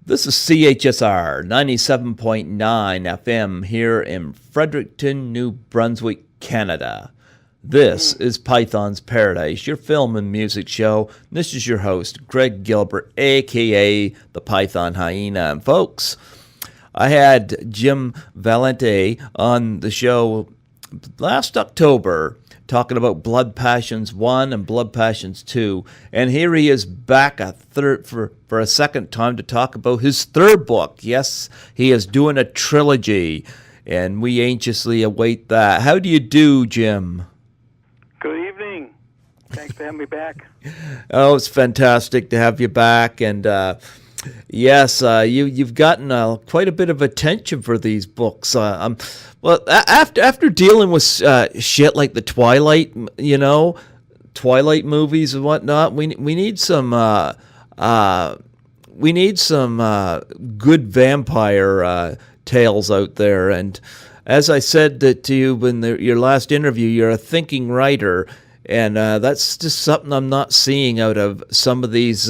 This is CHSR 97.9 FM here in Fredericton, New Brunswick, Canada. This is Python's Paradise, your film and music show. This is your host, Greg Gilbert, a.k.a. the Python Hyena. And folks, I had Jim Valente on the show last October talking about Blood Passions 1 and Blood Passions 2. And here he is back for a second time to talk about his third book. Yes, he is doing a trilogy, and we anxiously await that. How do you do, Jim? Good evening. Thanks for having me back. Oh, it's fantastic to have you back. And yes, you've gotten quite a bit of attention for these books. Well, after dealing with shit like the Twilight movies and whatnot, we need some good vampire tales out there. And as I said to you in your last interview, you're a thinking writer, and that's just something I'm not seeing out of some of these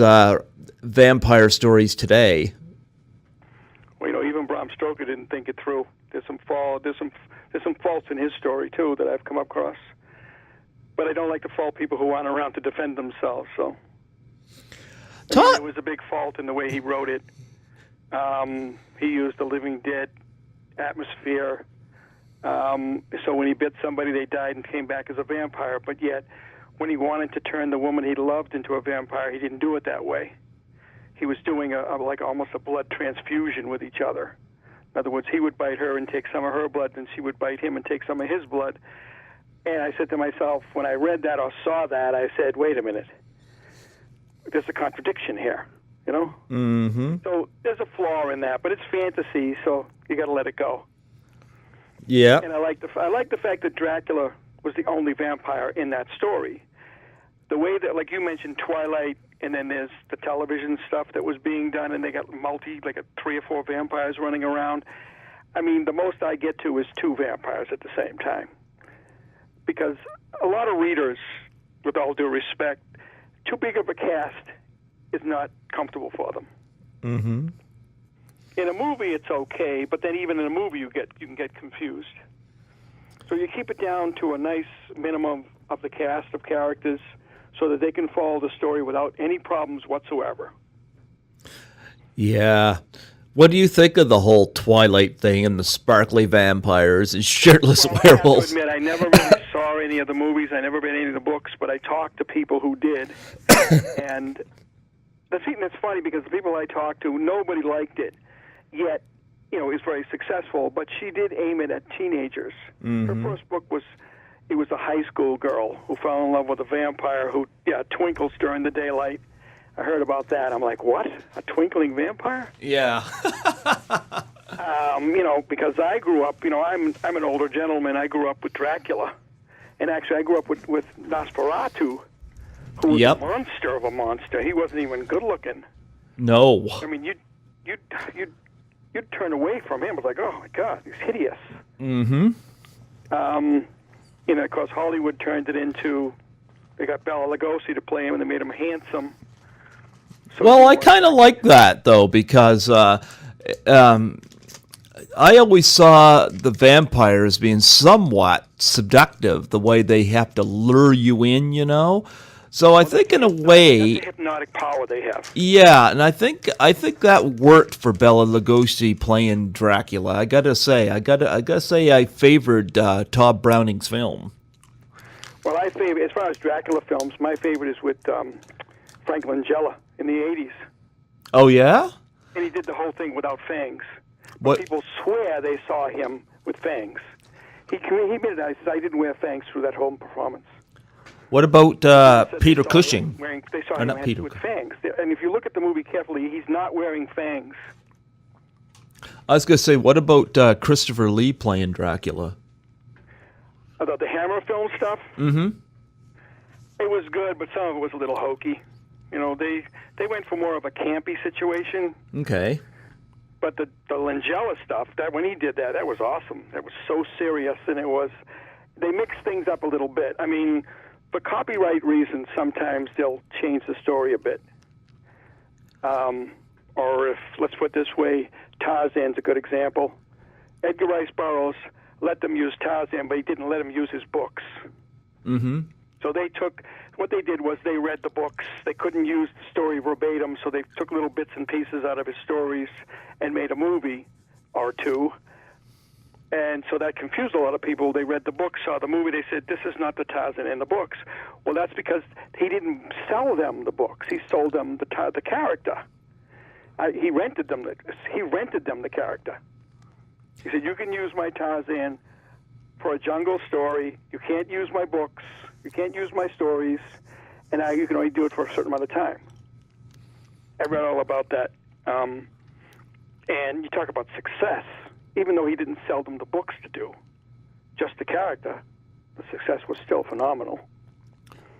vampire stories today. Well, even Bram Stoker didn't think it through. There's some faults in his story too that I've come across. But I don't like to fault people who aren't around to defend themselves. So it was a big fault in the way he wrote it. He used the living dead atmosphere. So when he bit somebody, they died and came back as a vampire. But yet, when he wanted to turn the woman he loved into a vampire, he didn't do it that way. He was doing like almost a blood transfusion with each other. In other words, he would bite her and take some of her blood, and she would bite him and take some of his blood. And I said to myself, when I read that or saw that, I said, wait a minute. There's a contradiction here, you know? Mm-hmm. So there's a flaw in that, but it's fantasy, so you got to let it go. Yeah. And I like the fact that Dracula was the only vampire in that story. The way that, like you mentioned, Twilight, and then there's the television stuff that was being done, and they got 3 or 4 vampires running around. I mean, the most I get to is 2 vampires at the same time. Because a lot of readers, with all due respect, too big of a cast is not comfortable for them. Mm-hmm. In a movie, it's okay, but then even in a movie, you can get confused. So you keep it down to a nice minimum of the cast of characters, so that they can follow the story without any problems whatsoever. Yeah. What do you think of the whole Twilight thing and the sparkly vampires and shirtless werewolves? I have to admit, I never really saw any of the movies. I never read any of the books, but I talked to people who did. And that's funny because the people I talked to, nobody liked it. Yet, it was very successful, but she did aim it at teenagers. Mm-hmm. Her first book was a high school girl who fell in love with a vampire who, twinkles during the daylight. I heard about that. I'm like, what? A twinkling vampire? Yeah. Because I grew up, I'm an older gentleman. I grew up with Dracula. And actually, I grew up with Nosferatu, who was a monster of a monster. He wasn't even good looking. No. I mean, you'd turn away from him. It was like, oh, my God, he's hideous. Mm-hmm. Of course, Hollywood turned it into, they got Bela Lugosi to play him, and they made him handsome. So well, I kind of like that, though, because I always saw the vampires being somewhat seductive, the way they have to lure you in, So I think in a way, that's the hypnotic power they have. Yeah, and I think that worked for Bela Lugosi playing Dracula. I gotta say I favored Todd Browning's film. Well, as far as Dracula films, my favorite is with Frank Langella in the 80s. Oh yeah? And he did the whole thing without fangs. What? People swear they saw him with fangs. He admitted, I didn't wear fangs through that whole performance. What about Peter Cushing? They saw him with fangs. And if you look at the movie carefully, he's not wearing fangs. I was going to say, what about Christopher Lee playing Dracula? About the Hammer film stuff? Mm-hmm. It was good, but some of it was a little hokey. They went for more of a campy situation. Okay. But the Langella stuff, that when he did that was awesome. That was so serious, and they mixed things up a little bit. I mean, for copyright reasons, sometimes they'll change the story a bit. or if, let's put it this way, Tarzan's a good example. Edgar Rice Burroughs let them use Tarzan, but he didn't let them use his books. Mm-hmm. So what they did was they read the books. They couldn't use the story verbatim, so they took little bits and pieces out of his stories and made a movie or two. And so that confused a lot of people. They read the books, saw the movie, they said, this is not the Tarzan in the books. Well, that's because he didn't sell them the books. He sold them the character. He rented them the character. He said, you can use my Tarzan for a jungle story. You can't use my books. You can't use my stories. And now you can only do it for a certain amount of time. I read all about that. And you talk about success. Even though he didn't sell them the books to do, just the character, the success was still phenomenal.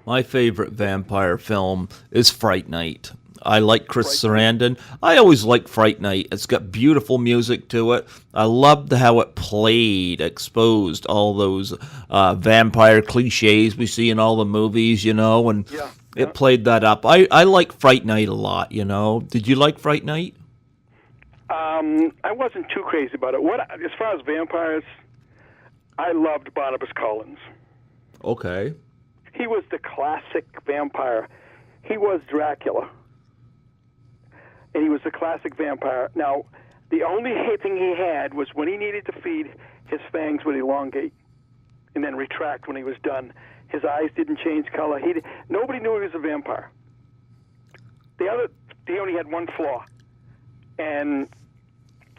My favorite vampire film is Fright Night. I like Chris Sarandon. I always like Fright Night. It's got beautiful music to it. I loved how it played, exposed all those vampire cliches we see in all the movies, and it played that up. I like Fright Night a lot, Did you like Fright Night? I wasn't too crazy about it. As far as vampires, I loved Barnabas Collins. Okay. He was the classic vampire. He was Dracula. And he was the classic vampire. Now, the only thing he had was when he needed to feed, his fangs would elongate and then retract when he was done. His eyes didn't change color. Nobody knew he was a vampire. He only had one flaw. And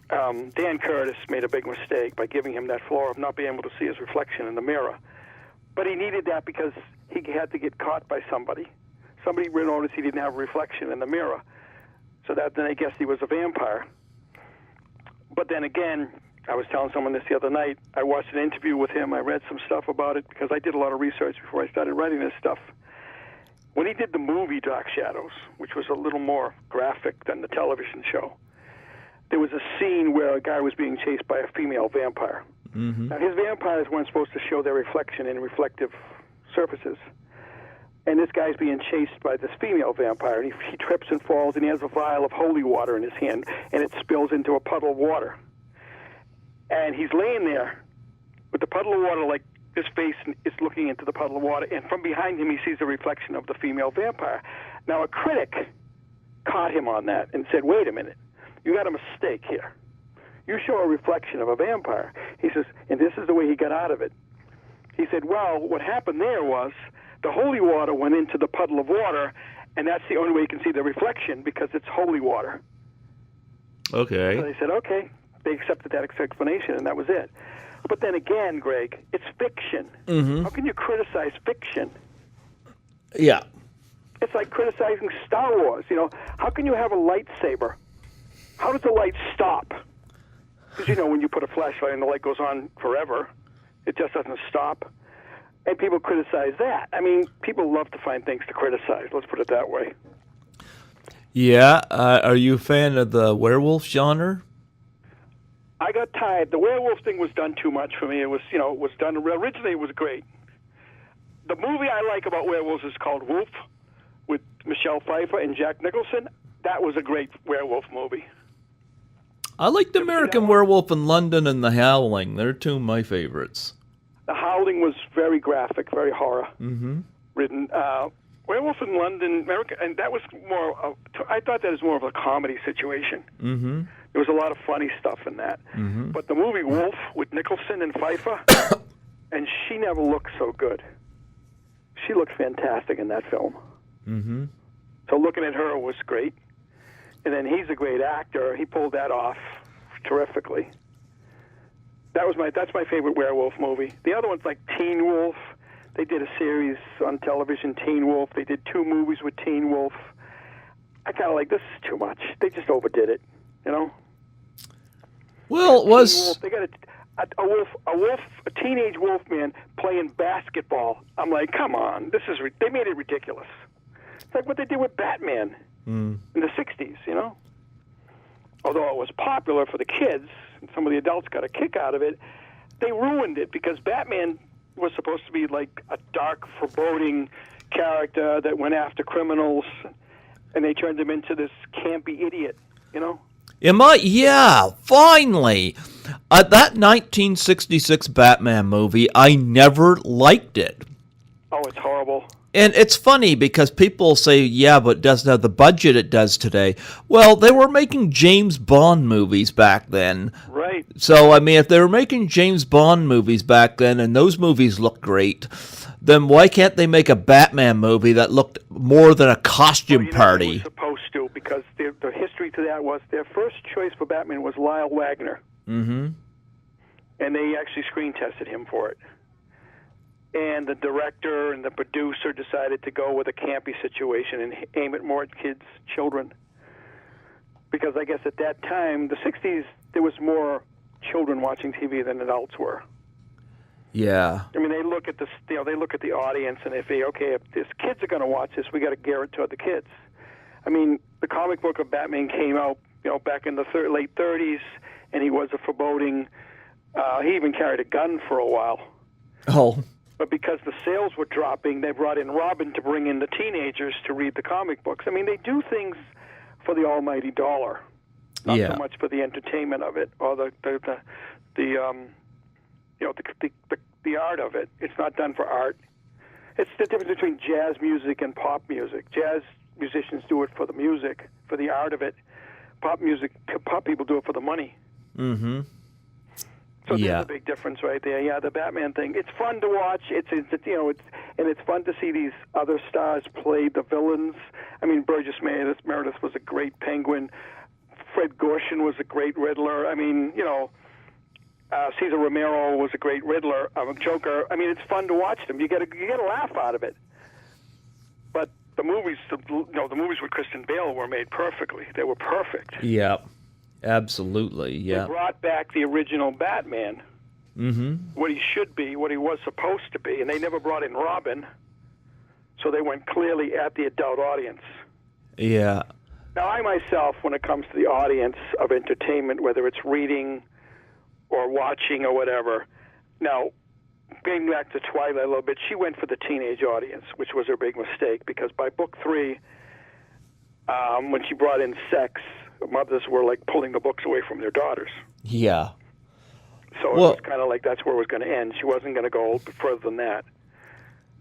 Dan Curtis made a big mistake by giving him that flaw of not being able to see his reflection in the mirror. But he needed that because he had to get caught by somebody. Somebody noticed he didn't have a reflection in the mirror. So then I guess he was a vampire. But then again, I was telling someone this the other night, I watched an interview with him. I read some stuff about it because I did a lot of research before I started writing this stuff. When he did the movie Dark Shadows, which was a little more graphic than the television show, there was a scene where a guy was being chased by a female vampire. Mm-hmm. Now, his vampires weren't supposed to show their reflection in reflective surfaces. And this guy's being chased by this female vampire, and he trips and falls, and he has a vial of holy water in his hand, and it spills into a puddle of water. And he's laying there with the puddle of water, like his face is looking into the puddle of water, and from behind him he sees the reflection of the female vampire. Now, a critic caught him on that and said, wait a minute. You got a mistake here. You show a reflection of a vampire. He says, and this is the way he got out of it. He said, well, what happened there was the holy water went into the puddle of water, and that's the only way you can see the reflection because it's holy water. Okay. So they said, okay. They accepted that explanation, and that was it. But then again, Greg, it's fiction. Mm-hmm. How can you criticize fiction? Yeah. It's like criticizing Star Wars. How can you have a lightsaber? How does the light stop? Because, when you put a flashlight and the light goes on forever, it just doesn't stop. And people criticize that. I mean, people love to find things to criticize. Let's put it that way. Yeah. Are you a fan of the werewolf genre? I got tired. The werewolf thing was done too much for me. It was, it was done. Originally, it was great. The movie I like about werewolves is called Wolf with Michelle Pfeiffer and Jack Nicholson. That was a great werewolf movie. I like the American Werewolf in London and The Howling. They're two of my favorites. The Howling was very graphic, very horror written. Werewolf in London, America, and that was more. I thought that was more of a comedy situation. Mm-hmm. There was a lot of funny stuff in that. Mm-hmm. But the movie Wolf with Nicholson and Pfeiffer, and she never looked so good. She looked fantastic in that film. Mm-hmm. So looking at her was great. And then he's a great actor. He pulled that off terrifically. That's my favorite werewolf movie. The other one's like Teen Wolf. They did a series on television, Teen Wolf. They did 2 movies with Teen Wolf. I kind of like, this is too much. They just overdid it, Well, it was... Wolf, they got a teenage wolf man playing basketball. I'm like, come on, they made it ridiculous. It's like what they did with Batman in the 60s, Although it was popular for the kids, and some of the adults got a kick out of it, they ruined it because Batman was supposed to be like a dark, foreboding character that went after criminals, and they turned him into this campy idiot. you know? Yeah, finally. That 1966 Batman movie, I never liked it. Oh, it's horrible. And it's funny because people say, yeah, but it doesn't have the budget it does today. Well, they were making James Bond movies back then. Right. So, I mean, if they were making James Bond movies back then and those movies looked great, then why can't they make a Batman movie that looked more than a costume party? They were supposed to, because the history to that was their first choice for Batman was Lyle Wagner. Mm-hmm. And they actually screen tested him for it. And the director and the producer decided to go with a campy situation and aim it more at kids, children. Because I guess at that time, the 60s, there was more children watching TV than adults were. Yeah. I mean, they look at they look at the audience and they say, okay, if these kids are going to watch this, we got to gear it toward the kids. I mean, the comic book of Batman came out, back in the late 30s, and he was a foreboding. He even carried a gun for a while. Oh. But because the sales were dropping, they brought in Robin to bring in the teenagers to read the comic books. I mean, they do things for the almighty dollar, not so much for the entertainment of it or the art of it. It's not done for art. It's the difference between jazz music and pop music. Jazz musicians do it for the music, for the art of it. Pop people do it for the money. Mm-hmm. So there's a big difference right there. Yeah, the Batman thing. It's fun to watch. It's fun to see these other stars play the villains. I mean, Burgess Meredith was a great Penguin. Fred Gorshin was a great Riddler. I mean, Cesar Romero was a great Riddler, Joker. I mean, it's fun to watch them. You get a laugh out of it. But the movies with Christian Bale were made perfectly. They were perfect. Yeah. Absolutely, yeah. They brought back the original Batman, what he should be, what he was supposed to be, and they never brought in Robin, so they went clearly at the adult audience. Yeah. Now, I myself, when it comes to the audience of entertainment, whether it's reading or watching or whatever, now, getting back to Twilight a little bit, she went for the teenage audience, which was her big mistake, because by book 3, when she brought in sex, mothers were like pulling the books away from their daughters. Yeah. So it was kind of like that's where it was going to end. She wasn't going to go a little bit further than that.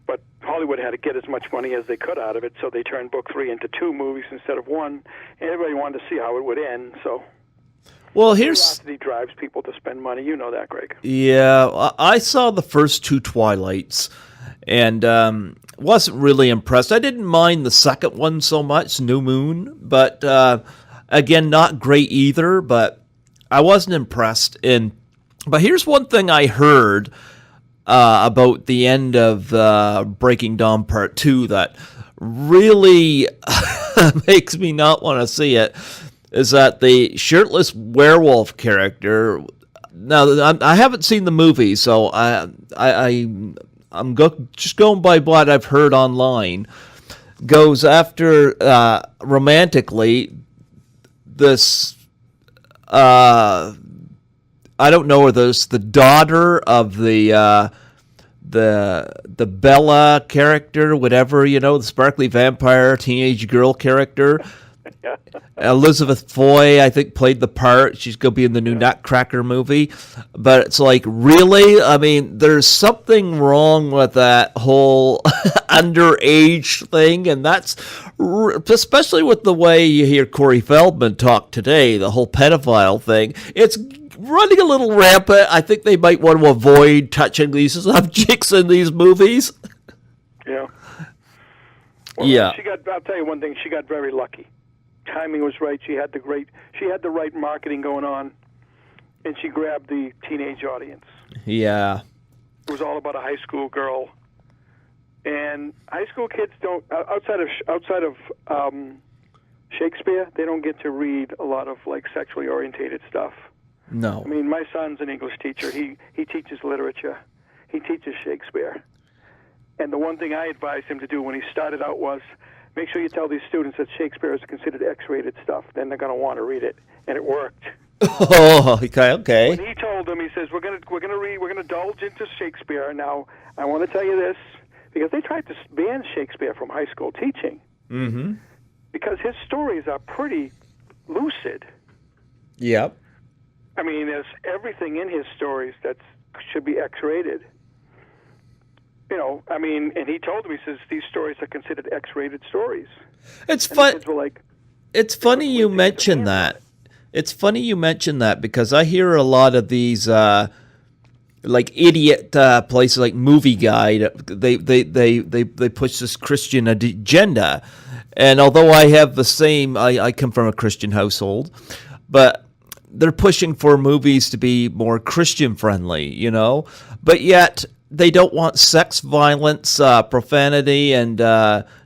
But Hollywood had to get as much money as they could out of it, so they turned book 3 into 2 movies instead of 1. And everybody wanted to see how it would end. So, curiosity drives people to spend money. You know that, Greg. Yeah, I saw the first 2 Twilights, and wasn't really impressed. I didn't mind the second one so much, New Moon, but again, not great either. But I wasn't impressed. But here's one thing I heard about the end of Breaking Dawn Part 2 that really makes me not want to see it, is that the shirtless werewolf character. Now, I haven't seen the movie, so I'm just going by what I've heard online. Goes after romantically this. I don't know whether it's the daughter of the Bella character, whatever, the sparkly vampire teenage girl character. Elizabeth Foy, I think, played the part. She's going to be in the new Nutcracker movie. But it's like, really? I mean, there's something wrong with that whole underage thing. And that's, especially with the way you hear Corey Feldman talk today, the whole pedophile thing. It's running a little rampant. I think they might want to avoid touching these subjects in these movies. Yeah. Well, yeah. I'll tell you one thing. She got very lucky. Timing was right. She had the right marketing going on, and she grabbed the teenage audience. Yeah. It was all about a high school girl, and high school kids don't outside of Shakespeare, they don't get to read a lot of like sexually orientated stuff. No. I mean, my son's an English teacher. He teaches literature. He teaches Shakespeare. And the one thing I advised him to do when he started out was make sure you tell these students that Shakespeare is considered X-rated stuff. Then they're going to want to read it, and it worked. Oh, okay. When he told them, he says, "We're going to indulge into Shakespeare." Now, I want to tell you this because they tried to ban Shakespeare from high school teaching. Mm-hmm. Because his stories are pretty lucid. Yep. I mean, there's everything in his stories that should be X-rated. You know, I mean, and he told me, he says, these stories are considered X-rated stories. It's And the fun. kids were like, It's funny you mention that. It's funny you mention that because I hear a lot of these like idiot places like Movie Guide. They push this Christian agenda, and although I have the same, I come from a Christian household, but they're pushing for movies to be more Christian friendly, you know, but yet they don't want sex, violence, profanity, and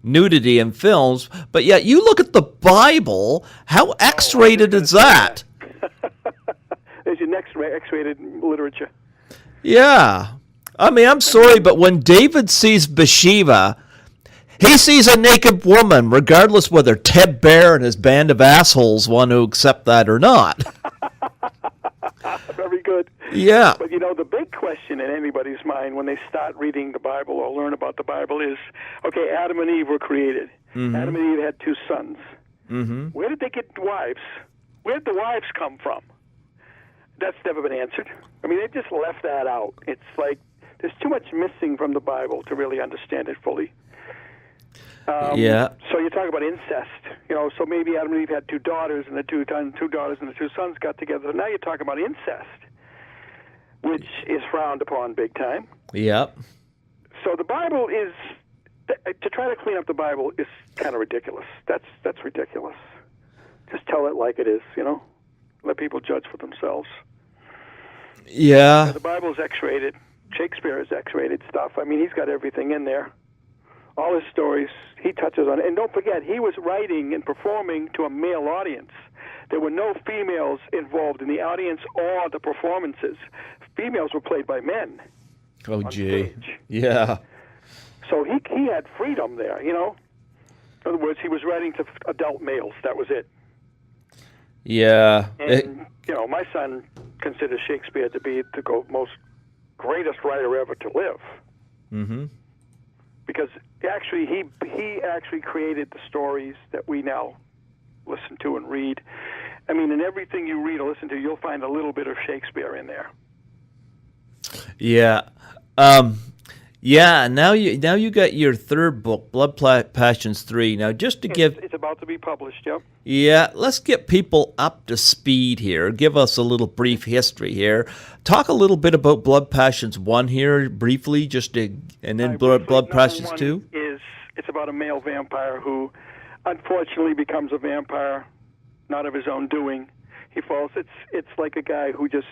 nudity in films. But yet you look at the Bible, how X-rated is that? There's your next X-rated literature. Yeah. I mean, I'm sorry, but when David sees Bathsheba, he sees a naked woman, regardless whether Ted Bear and his band of assholes want to accept that or not. Very good. Yeah. But, you know, the big question in anybody's mind when they start reading the Bible or learn about the Bible is, okay, Adam and Eve were created. Mm-hmm. Adam and Eve had 2 sons. Mm-hmm. Where did they get wives? Where did the wives come from? That's never been answered. I mean, they just left that out. It's like there's too much missing from the Bible to really understand it fully. Yeah. So you talk about incest, you know. So maybe Adam and Eve had 2 daughters, and the 2 daughters and the 2 sons got together. So now you're talking about incest, which is frowned upon big time. Yep. So the Bible is to try to clean up the Bible is kind of ridiculous. That's ridiculous. Just tell it like it is, you know. Let people judge for themselves. Yeah. The Bible is X-rated. Shakespeare is X-rated stuff. I mean, he's got everything in there. All his stories, he touches on it. And don't forget, he was writing and performing to a male audience. There were no females involved in the audience or the performances. Females were played by men. Oh, gee. Yeah. So he had freedom there, you know. In other words, he was writing to adult males. That was it. Yeah. And, you know, my son considers Shakespeare to be the most greatest writer ever to live. Mm-hmm. Because actually, he actually created the stories that we now listen to and read. I mean, in everything you read or listen to, you'll find a little bit of Shakespeare in there. Yeah. Yeah, now you got your 3rd book, Blood Passions 3. Now, just to It's about to be published, yep. Yeah, let's get people up to speed here. Give us a little brief history here. Talk a little bit about Blood Passions 1 here, briefly, and then Blood Passions 2. It's about a male vampire who, unfortunately, becomes a vampire, not of his own doing. He falls. It's like a guy who just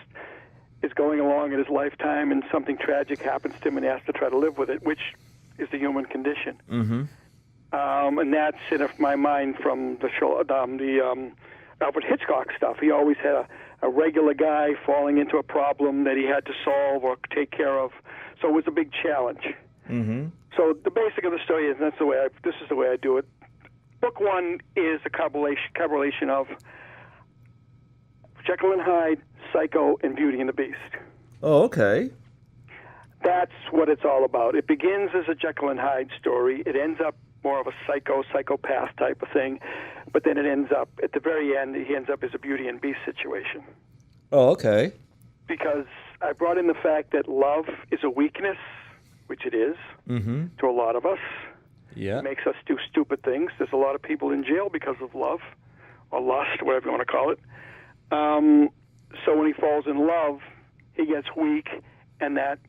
is going along in his lifetime, and something tragic happens to him, and he has to try to live with it, which is the human condition. Mm-hmm. And that's in my mind from the show, the Alfred Hitchcock stuff. He always had a regular guy falling into a problem that he had to solve or take care of. So it was a big challenge. Mm-hmm. So the basic of the story is, this is the way I do it. Book 1 is a compilation of Jekyll and Hyde, Psycho, and Beauty and the Beast. Oh, okay. That's what it's all about. It begins as a Jekyll and Hyde story. It ends up more of a psychopath type of thing, but then it ends up, at the very end, he ends up as a Beauty and Beast situation. Oh, okay. Because I brought in the fact that love is a weakness, which it is, to a lot of us. Yeah. It makes us do stupid things. There's a lot of people in jail because of love, or lust, whatever you want to call it. So when he falls in love, he gets weak, and that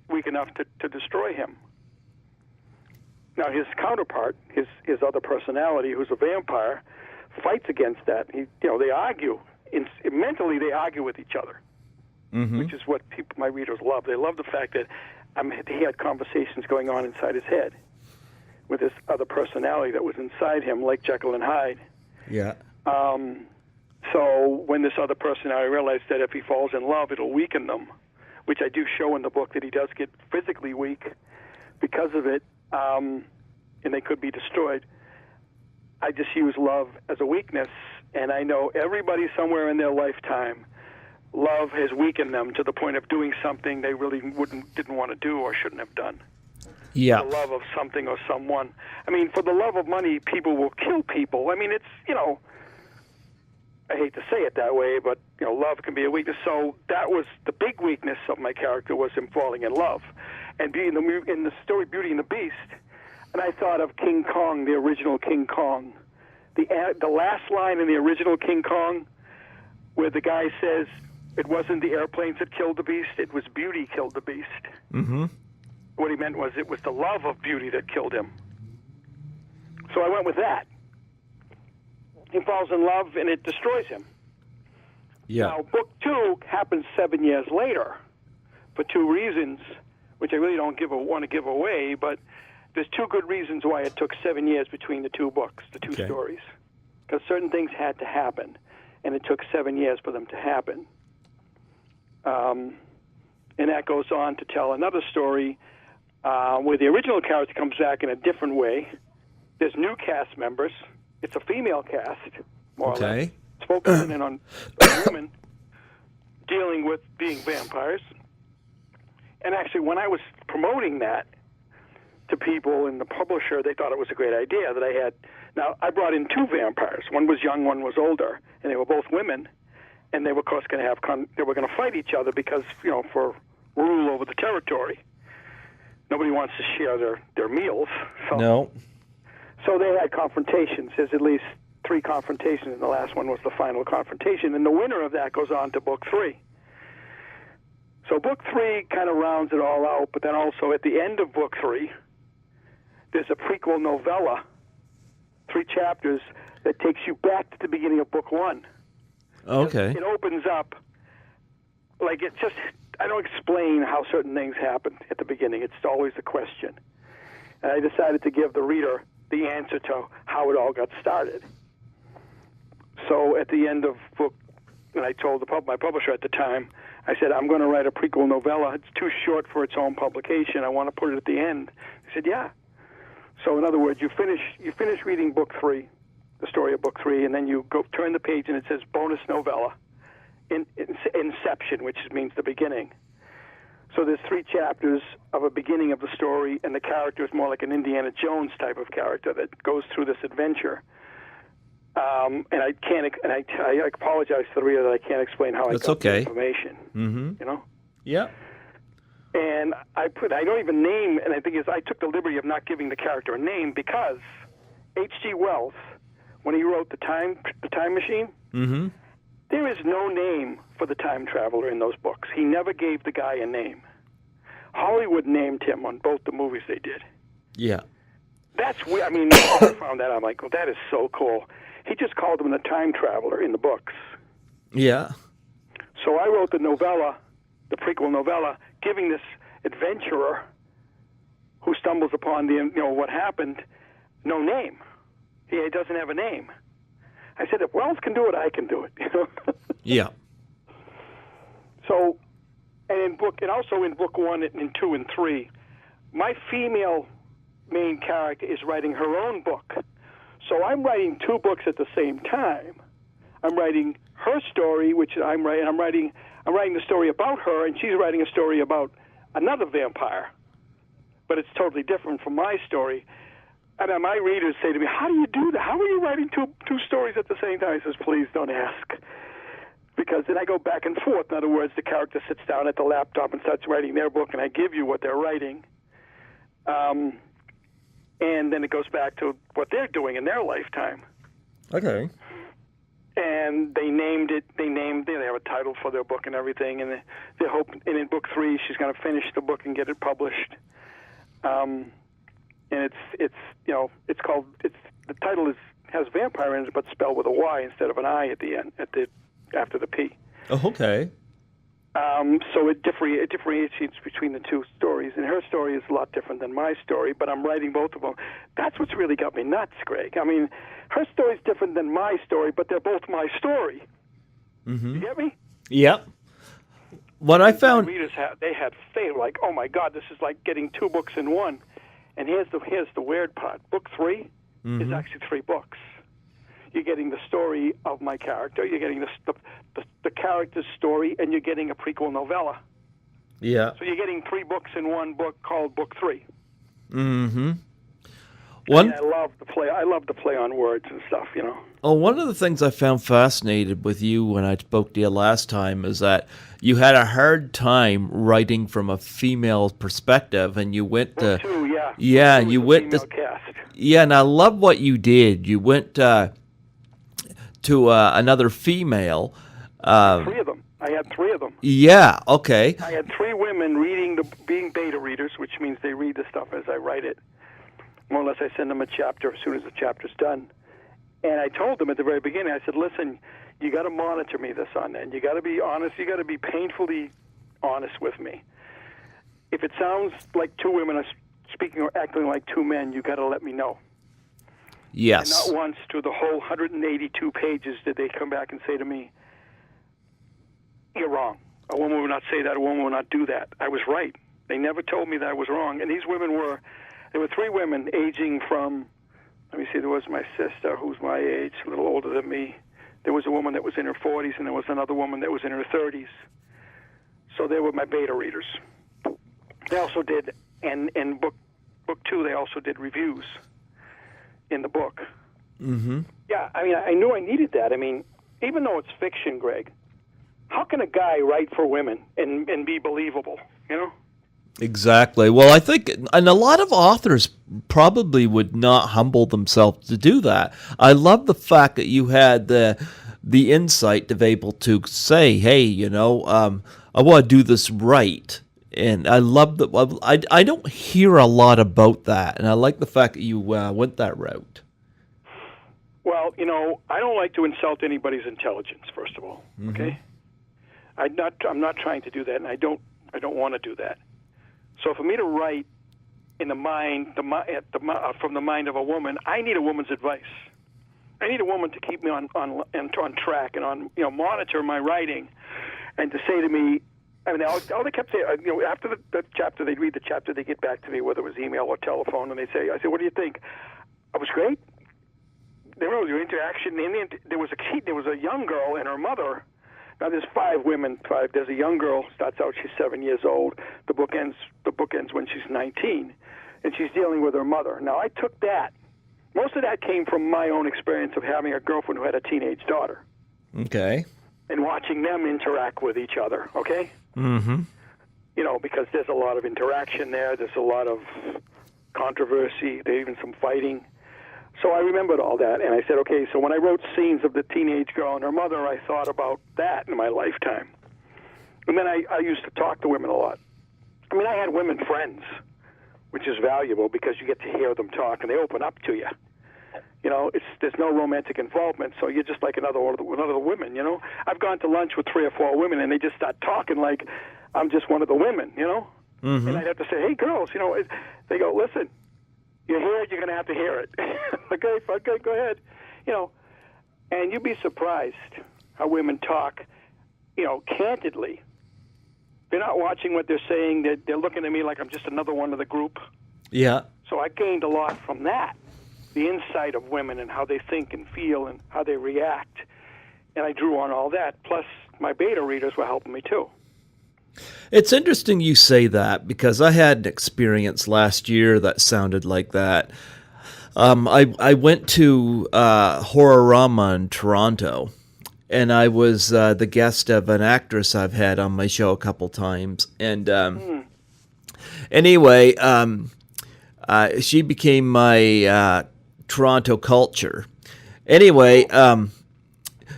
weak enough to destroy him. Now his counterpart, his other personality, who's a vampire, fights against that. They argue. Mentally, they argue with each other, which is what my readers love. They love the fact that he had conversations going on inside his head with this other personality that was inside him, like Jekyll and Hyde. Yeah. So when this other personality realized that if he falls in love, it'll weaken them, which I do show in the book that he does get physically weak because of it, and they could be destroyed. I just use love as a weakness, and I know everybody somewhere in their lifetime, love has weakened them to the point of doing something they really didn't want to do or shouldn't have done. Yeah. For the love of something or someone. I mean, for the love of money, people will kill people. I mean, it's, I hate to say it that way, but love can be a weakness. So that was the big weakness of my character, was him falling in love, and being in the story Beauty and the Beast. And I thought of King Kong, the original King Kong. The last line in the original King Kong, where the guy says it wasn't the airplanes that killed the beast, it was Beauty killed the beast. Mm-hmm. What he meant was it was the love of Beauty that killed him. So I went with that. He falls in love, and it destroys him. Yeah. Now, book 2 happens 7 years later for 2 reasons, which I really don't want to give away, but there's 2 good reasons why it took 7 years between the 2 books, the 2 stories. Because certain things had to happen, and it took 7 years for them to happen. And that goes on to tell another story where the original character comes back in a different way. There's new cast members. It's a female cast, more or less. It's focusing in on women dealing with being vampires. And actually, when I was promoting that to people in the publisher, they thought it was a great idea that I had. Now, I brought in 2 vampires. One was young, one was older, and they were both women. And they were, of course, going to have they were going to fight each other because, for rule over the territory. Nobody wants to share their meals. So. No. So they had confrontations. There's at least 3 confrontations, and the last one was the final confrontation. And the winner of that goes on to book 3. So book 3 kind of rounds it all out, but then also at the end of book 3, there's a prequel novella, 3 chapters, that takes you back to the beginning of book 1. Okay. It opens up, like it just, I don't explain how certain things happen at the beginning. It's always a question. And I decided to give the reader the answer to how it all got started. So at the end of book, and I told my publisher at the time, I said, I'm going to write a prequel novella. It's too short for its own publication. I want to put it at the end. He said, yeah. So in other words, you finish reading book 3, the story of book 3, and then you turn the page and it says bonus novella, Inception, which means the beginning. So there's 3 chapters of a beginning of the story, and the character is more like an Indiana Jones type of character that goes through this adventure. And I can't, and I apologize to the reader that I can't explain how I got the information. Mm-hmm. Yeah. And I don't even name, and I think I took the liberty of not giving the character a name because H.G. Wells, when he wrote the Time Machine, mm-hmm. there is no name for the time traveler in those books. He never gave the guy a name. Hollywood named him on both the movies they did. Yeah. That's weird. I mean, I found that out. I'm like, well, that is so cool. He just called him the time traveler in the books. Yeah. So I wrote the novella, the prequel novella, giving this adventurer who stumbles upon what happened, no name. He doesn't have a name. I said, if Wells can do it, I can do it. Yeah. So, and also in book 1 and 2 and 3, my female main character is writing her own book. So I'm writing 2 books at the same time. I'm writing her story, which I'm writing the story about her, and she's writing a story about another vampire. But it's totally different from my story. And my readers say to me, how do you do that? How are you writing two stories at the same time? I says, please don't ask. Because then I go back and forth. In other words, the character sits down at the laptop and starts writing their book, and I give you what they're writing. And then it goes back to what they're doing in their lifetime. Okay. And they named it. They have a title for their book and everything. And they hope. And in book 3, she's going to finish the book and get it published. And it's called. The title has vampire in it, but spelled with a Y instead of an I at the end after the P. Oh, okay. So it differentiates between the 2 stories, and her story is a lot different than my story, but I'm writing both of them. That's what's really got me nuts, Greg. I mean, her story's different than my story, but they're both my story. Mm-hmm. You get me? Yep. What I found... Readers they had faith, like, oh my God, this is like getting 2 books in one. And here's the weird part. Book 3 is actually 3 books. You're getting the story of my character, you're getting the character's story, and you're getting a prequel novella. Yeah. So you're getting 3 books in one book called Book 3. Mm-hmm. One, I love the play. I love the play on words and stuff. one of the things I found fascinated with you when I spoke to you last time is that you had a hard time writing from a female perspective, and you went to you went to cast. Yeah, and I love what you did. You went to another female. Three of them. I had three of them. Yeah. Okay. I had three women being beta readers, which means they read the stuff as I write it. More or less, I send them a chapter as soon as the chapter's done. And I told them at the very beginning, I said, listen, you got to monitor me this on, and you got to be honest. You got to be painfully honest with me. If it sounds like two women are speaking or acting like two men, you got to let me know. Yes. And not once through the whole 182 pages did they come back and say to me, you're wrong. A woman would not say that. A woman would not do that. I was right. They never told me that I was wrong. And these women there were three women aging from, let me see, there was my sister who's my age, a little older than me. There was a woman that was in her 40s, and there was another woman that was in her 30s. So they were my beta readers. They also did, and in book two, they also did reviews in the book. Mm-hmm. Yeah, I mean, I knew I needed that. I mean, even though it's fiction, Greg, how can a guy write for women and be believable, Exactly. Well, I think, and a lot of authors probably would not humble themselves to do that. I love the fact that you had the insight to be able to say, hey, I want to do this right. And I love that. I don't hear a lot about that, and I like the fact that you went that route. Well, I don't like to insult anybody's intelligence, first of all. Mm-hmm. Okay, I'm not trying to do that, and I don't want to do that. So for me to write in from the mind of a woman, I need a woman's advice. I need a woman to keep me on track and monitor my writing, and to say to me, I mean, all they kept saying, after the chapter, they'd read the chapter, they get back to me, whether it was email or telephone, and I said, what do you think? I was great. There was interaction. There was a young girl and her mother. Now there's five women. There's a young girl. Starts out, she's 7 years old. The book ends when she's 19, and she's dealing with her mother. Now I took that. Most of that came from my own experience of having a girlfriend who had a teenage daughter. Okay. And watching them interact with each other. Okay. Mm-hmm. Because there's a lot of interaction there. There's a lot of controversy. There's even some fighting. So I remembered all that, and I said, okay, so when I wrote scenes of the teenage girl and her mother, I thought about that in my lifetime. And then I used to talk to women a lot. I mean, I had women friends, which is valuable because you get to hear them talk, and they open up to you. There's no romantic involvement, so you're just like another women, I've gone to lunch with 3 or 4 women, and they just start talking like I'm just one of the women, Mm-hmm. And I'd have to say, hey, girls, they go, listen, you hear it, you're going to have to hear it. Okay, go ahead. And you'd be surprised how women talk, candidly. They're not watching what they're saying. They're looking at me like I'm just another one of the group. Yeah. So I gained a lot from that, the insight of women and how they think and feel and how they react. And I drew on all that. Plus, my beta readers were helping me, too. It's interesting you say that because I had an experience last year that sounded like that. I went to Horrorama in Toronto, and I was the guest of an actress I've had on my show a couple times. And anyway, she became my Toronto culture. Anyway,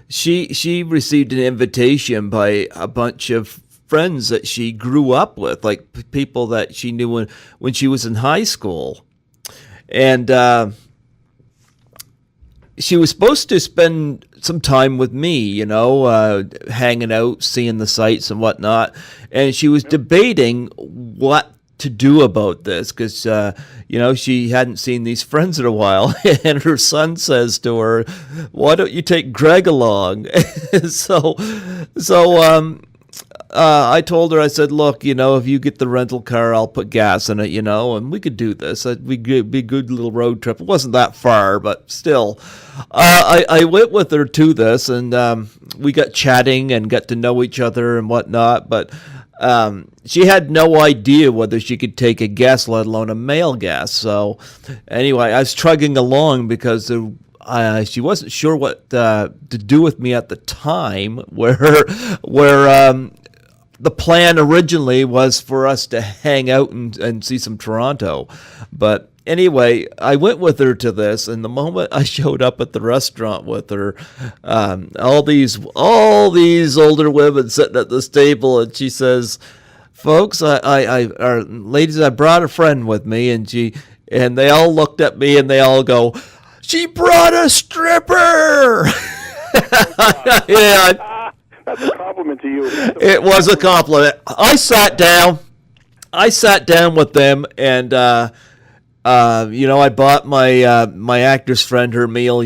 she received an invitation by a bunch of friends that she grew up with, like people that she knew when she was in high school. And she was supposed to spend some time with me, hanging out, seeing the sights and whatnot. And she was debating what to do about this because, she hadn't seen these friends in a while. And her son says to her, why don't you take Greg along? So I told her, I said, look, if you get the rental car, I'll put gas in it, and we could do this. It'd be a good little road trip. It wasn't that far, but still. I went with her to this, and we got chatting and got to know each other and whatnot. But She had no idea whether she could take a guest, let alone a male guest. So anyway, I was trudging along because she wasn't sure what to do with me at the time, where the plan originally was for us to hang out and see some Toronto. But anyway, I went with her to this, and the moment I showed up at the restaurant with her, all these older women sitting at this table, and she says, "Folks, ladies, I brought a friend with me," and they all looked at me and they all go, "She brought a stripper." Yeah. That's a compliment to you. It was a compliment. I sat down with them, and I bought my actress friend her meal.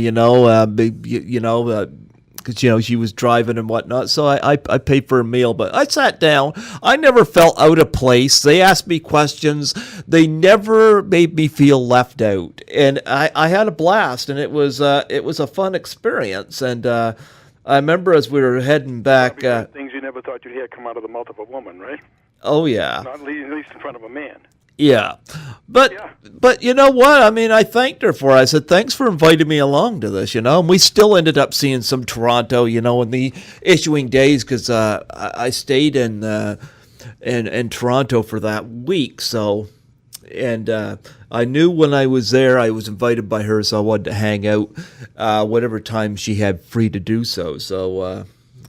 Because she was driving and whatnot, so I paid for a meal. But I sat down. I never felt out of place. They asked me questions. They never made me feel left out, and I had a blast. And it was a fun experience. And I remember as we were heading back. Things you never thought you'd hear come out of the mouth of a woman, right? Oh yeah. Not at least in front of a man. Yeah. But you know what? I mean, I thanked her for it. I said, "Thanks for inviting me along to this," And we still ended up seeing some Toronto, in the issuing days, because I stayed in Toronto for that week. So, and I knew when I was there, I was invited by her, so I wanted to hang out whatever time she had free to do so. So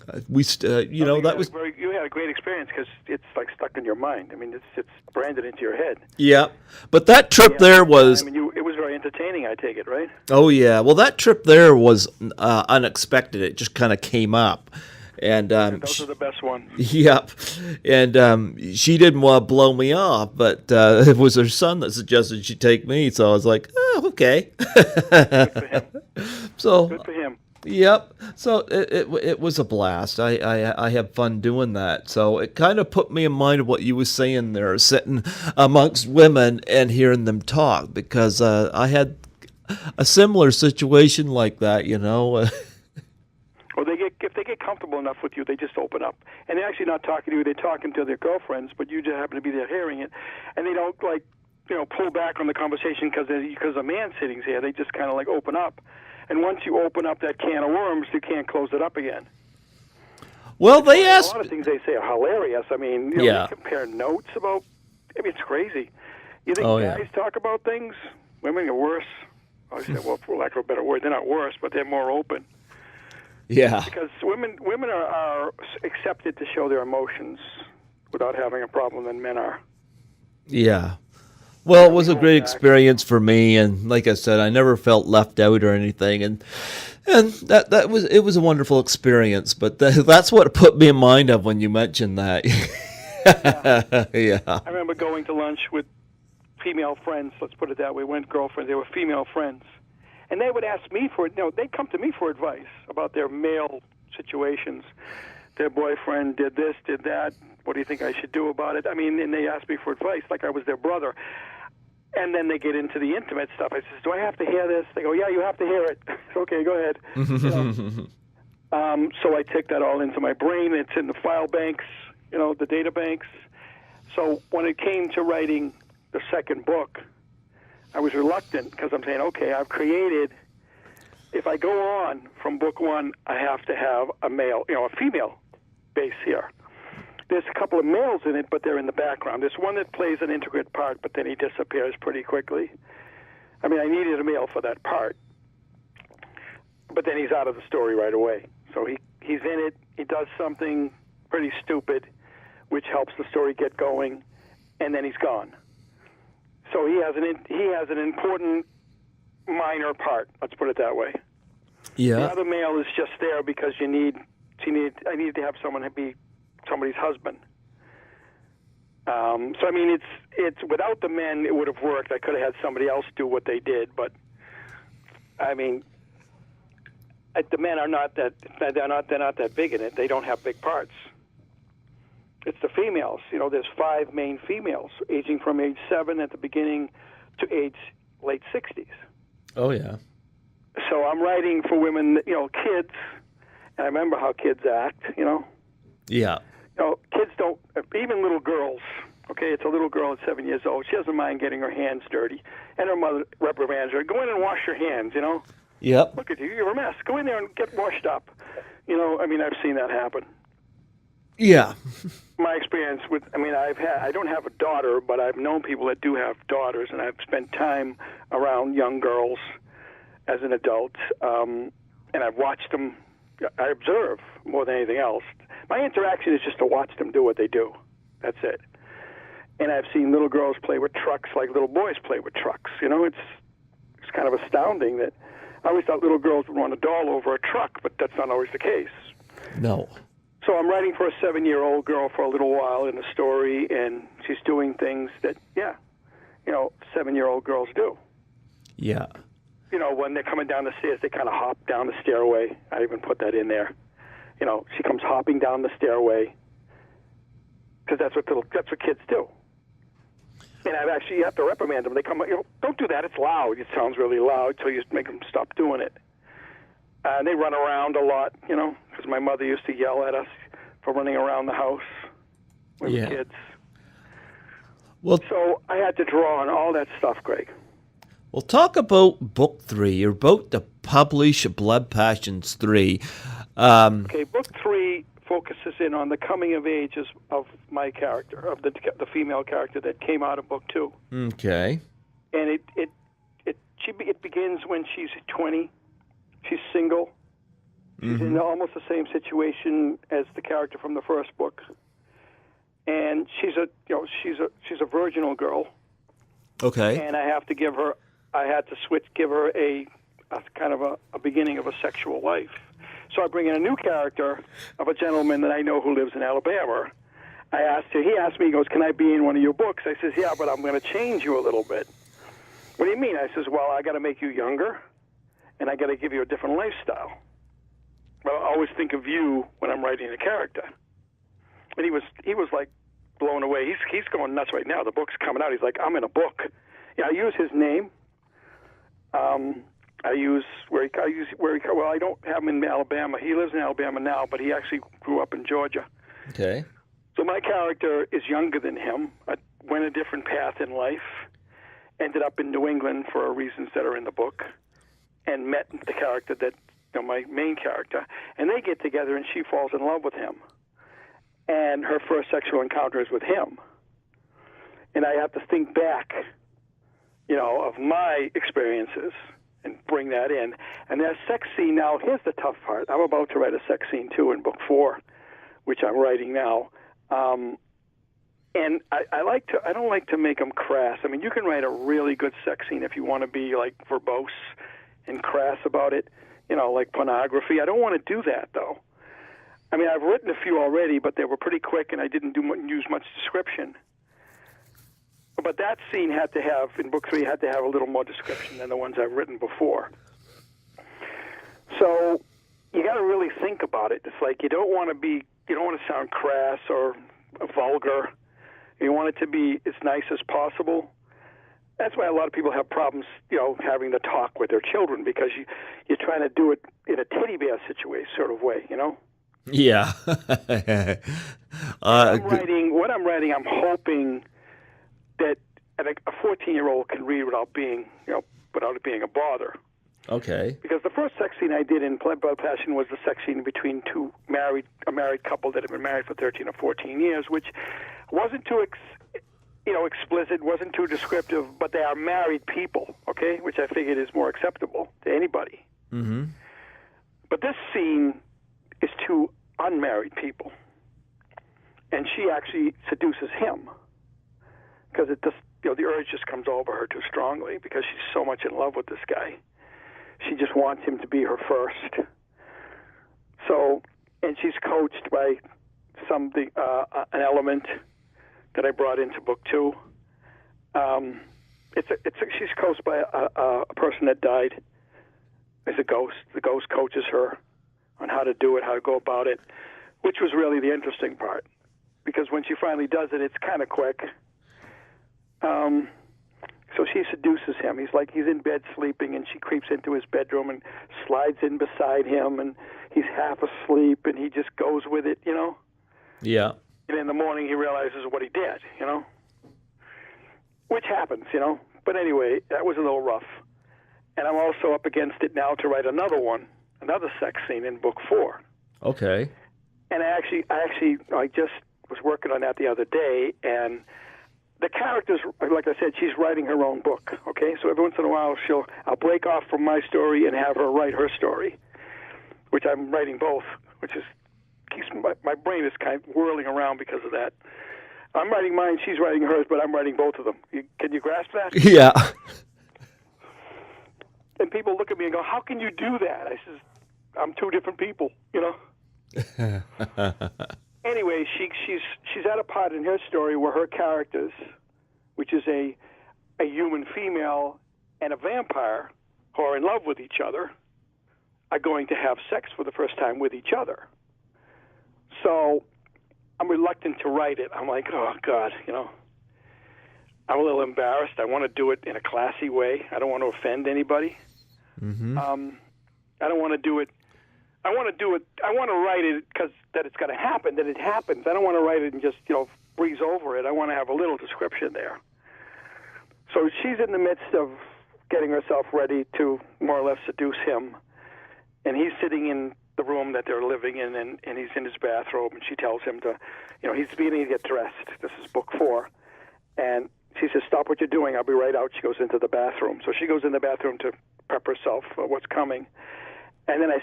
that was you had a great experience because it's like stuck in your mind. I mean, it's branded into your head. Yeah, but that trip there was. I mean, it was very entertaining. I take it, right? Oh yeah. Well, that trip there was unexpected. It just kind of came up. And those are the best ones. Yep. And she didn't want to blow me off, but it was her son that suggested she take me. So I was like, "Oh, okay." Good for him. So good for him. Yep. So it was a blast. I had fun doing that. So it kind of put me in mind of what you were saying there, sitting amongst women and hearing them talk, because I had a similar situation like that, Well, if they get comfortable enough with you, they just open up, and they're actually not talking to you. They're talking to their girlfriends, but you just happen to be there hearing it, and they don't pull back on the conversation because a man's sitting here. They just kind of open up, and once you open up that can of worms, you can't close it up again. Well, they asked. A lot of things they say are hilarious. I mean, they compare notes about. I mean, it's crazy. You think guys talk about things? Women are worse. I say, well, for lack of a better word, they're not worse, but they're more open. Yeah. Because women are accepted to show their emotions without having a problem than men are. Yeah. Well, it was a great experience for me, and like I said, I never felt left out or anything, and that was a wonderful experience. But that's what put me in mind of when you mentioned that. Yeah. I remember going to lunch with female friends. Let's put it that way. We weren't girlfriends; they were female friends. And they would ask me they'd come to me for advice about their male situations. Their boyfriend did this, did that. What do you think I should do about it? I mean, and they asked me for advice like I was their brother. And then they get into the intimate stuff. I says, "Do I have to hear this?" They go, "Yeah, you have to hear it." Okay, go ahead. So I take that all into my brain. It's in the file banks, the data banks. So when it came to writing the second book, I was reluctant because I'm saying, okay, I've created, if I go on from book one, I have to have a female base here. There's a couple of males in it, but they're in the background. There's one that plays an intricate part, but then he disappears pretty quickly. I mean, I needed a male for that part, but then he's out of the story right away. So he's in it, he does something pretty stupid, which helps the story get going, and then he's gone. So he has an important minor part. Let's put it that way. Yeah. The other male is just there because I need to have someone be somebody's husband. So I mean, it's without the men, it would have worked. I could have had somebody else do what they did, but I mean, the men are not that they're not that big in it. They don't have big parts. It's the females. There's 5 main females, aging from age 7 at the beginning to age late 60s. Oh, yeah. So I'm writing for women, kids, and I remember how kids act, Yeah. Kids don't, even little girls, okay, it's a little girl at 7 years old. She doesn't mind getting her hands dirty. And her mother reprimands her, go in and wash your hands, Yep. Look at you, you're a mess. Go in there and get washed up. I've seen that happen. Yeah. My experience with, I don't have a daughter, but I've known people that do have daughters, and I've spent time around young girls as an adult, and I've watched them. I observe more than anything else. My interaction is just to watch them do what they do. That's it. And I've seen little girls play with trucks like little boys play with trucks. It's kind of astounding that I always thought little girls would run a doll over a truck, but that's not always the case. No. So I'm writing for a 7-year-old girl for a little while in the story, and she's doing things that, 7-year-old girls do. Yeah. When they're coming down the stairs, they kind of hop down the stairway. I even put that in there. She comes hopping down the stairway because that's what kids do. And you have to reprimand them. They come, don't do that. It's loud. It sounds really loud, so you just make them stop doing it. And they run around a lot, because my mother used to yell at us for running around the house when we were kids. Well, so I had to draw on all that stuff, Greg. Well, talk about book 3. You're about to publish Blood Passions 3. Okay, book 3 focuses in on the coming of ages of my character, of the female character that came out of book 2. Okay. And it begins when she's 20. She's single. She's in almost the same situation as the character from the first book, and she's a virginal girl. Okay. And I had to give her a kind of a beginning of a sexual life. So I bring in a new character of a gentleman that I know who lives in Alabama. He asked me, he goes, can I be in one of your books? I says, yeah, but I'm going to change you a little bit. What do you mean? I says, well, I got to make you younger, and I got to give you a different lifestyle. But I always think of you when I'm writing a character. And he was like blown away. He's going nuts right now. The book's coming out. He's like, I'm in a book. Yeah, I use his name. I don't have him in Alabama. He lives in Alabama now, but he actually grew up in Georgia. Okay. So my character is younger than him. I went a different path in life. Ended up in New England for reasons that are in the book, and met the character that, my main character, and they get together, and she falls in love with him. And her first sexual encounter is with him. And I have to think back, of my experiences and bring that in. And that sex scene now, here's the tough part. I'm about to write a sex scene, too, in book 4, which I'm writing now. And I don't like to make them crass. I mean, you can write a really good sex scene if you want to be, like, verbose and crass about it, like pornography. I don't want to do that, though. I mean, I've written a few already, but they were pretty quick, and I didn't use much description. But that scene in book 3, had to have a little more description than the ones I've written before. So you got to really think about it. It's like you don't want to sound crass or vulgar. You want it to be as nice as possible. That's why a lot of people have problems, having to talk with their children, because you're trying to do it in a teddy bear situation sort of way, Yeah. What I'm writing, I'm hoping that a 14-year-old can read without it being a bother. Okay. Because the first sex scene I did in Blood Passion was the sex scene between a married couple that had been married for 13 or 14 years, which wasn't too explicit, wasn't too descriptive, but they are married people, okay, which I figured is more acceptable to anybody. Mm-hmm. But this scene is two unmarried people, and she actually seduces him because the urge just comes over her too strongly because she's so much in love with this guy. She just wants him to be her first. So, and she's coached by an element that I brought into book 2. She's coached by a person that died as a ghost. The ghost coaches her on how to do it, how to go about it, which was really the interesting part. Because when she finally does it, it's kind of quick. So she seduces him. He's in bed sleeping, and she creeps into his bedroom and slides in beside him, and he's half asleep, and he just goes with it, Yeah. And in the morning, he realizes what he did, which happens, But anyway, that was a little rough. And I'm also up against it now to write another one, another sex scene in book 4. Okay. And I just was working on that the other day, and the characters, like I said, she's writing her own book, okay? So every once in a while, I'll break off from my story and have her write her story, which I'm writing both, which keeps my brain is kind of whirling around because of that. I'm writing mine, she's writing hers, but I'm writing both of them. Can you grasp that? Yeah. And people look at me and go, how can you do that? I says, I'm two different people, Anyway, she's at a part in her story where her characters, which is a human female and a vampire who are in love with each other, are going to have sex for the first time with each other. So I'm reluctant to write it. I'm like, oh, God, I'm a little embarrassed. I want to do it in a classy way. I don't want to offend anybody. Mm-hmm. I don't want to do it. I want to write it because that it's going to happen, that it happens. I don't want to write it and just, breeze over it. I want to have a little description there. So she's in the midst of getting herself ready to more or less seduce him. And he's sitting in the room that they're living in, and he's in his bathrobe, and she tells him to, he's beginning to get dressed. This is book 4. And she says, stop what you're doing. I'll be right out. She goes into the bathroom. So she goes in the bathroom to prep herself for what's coming. And then I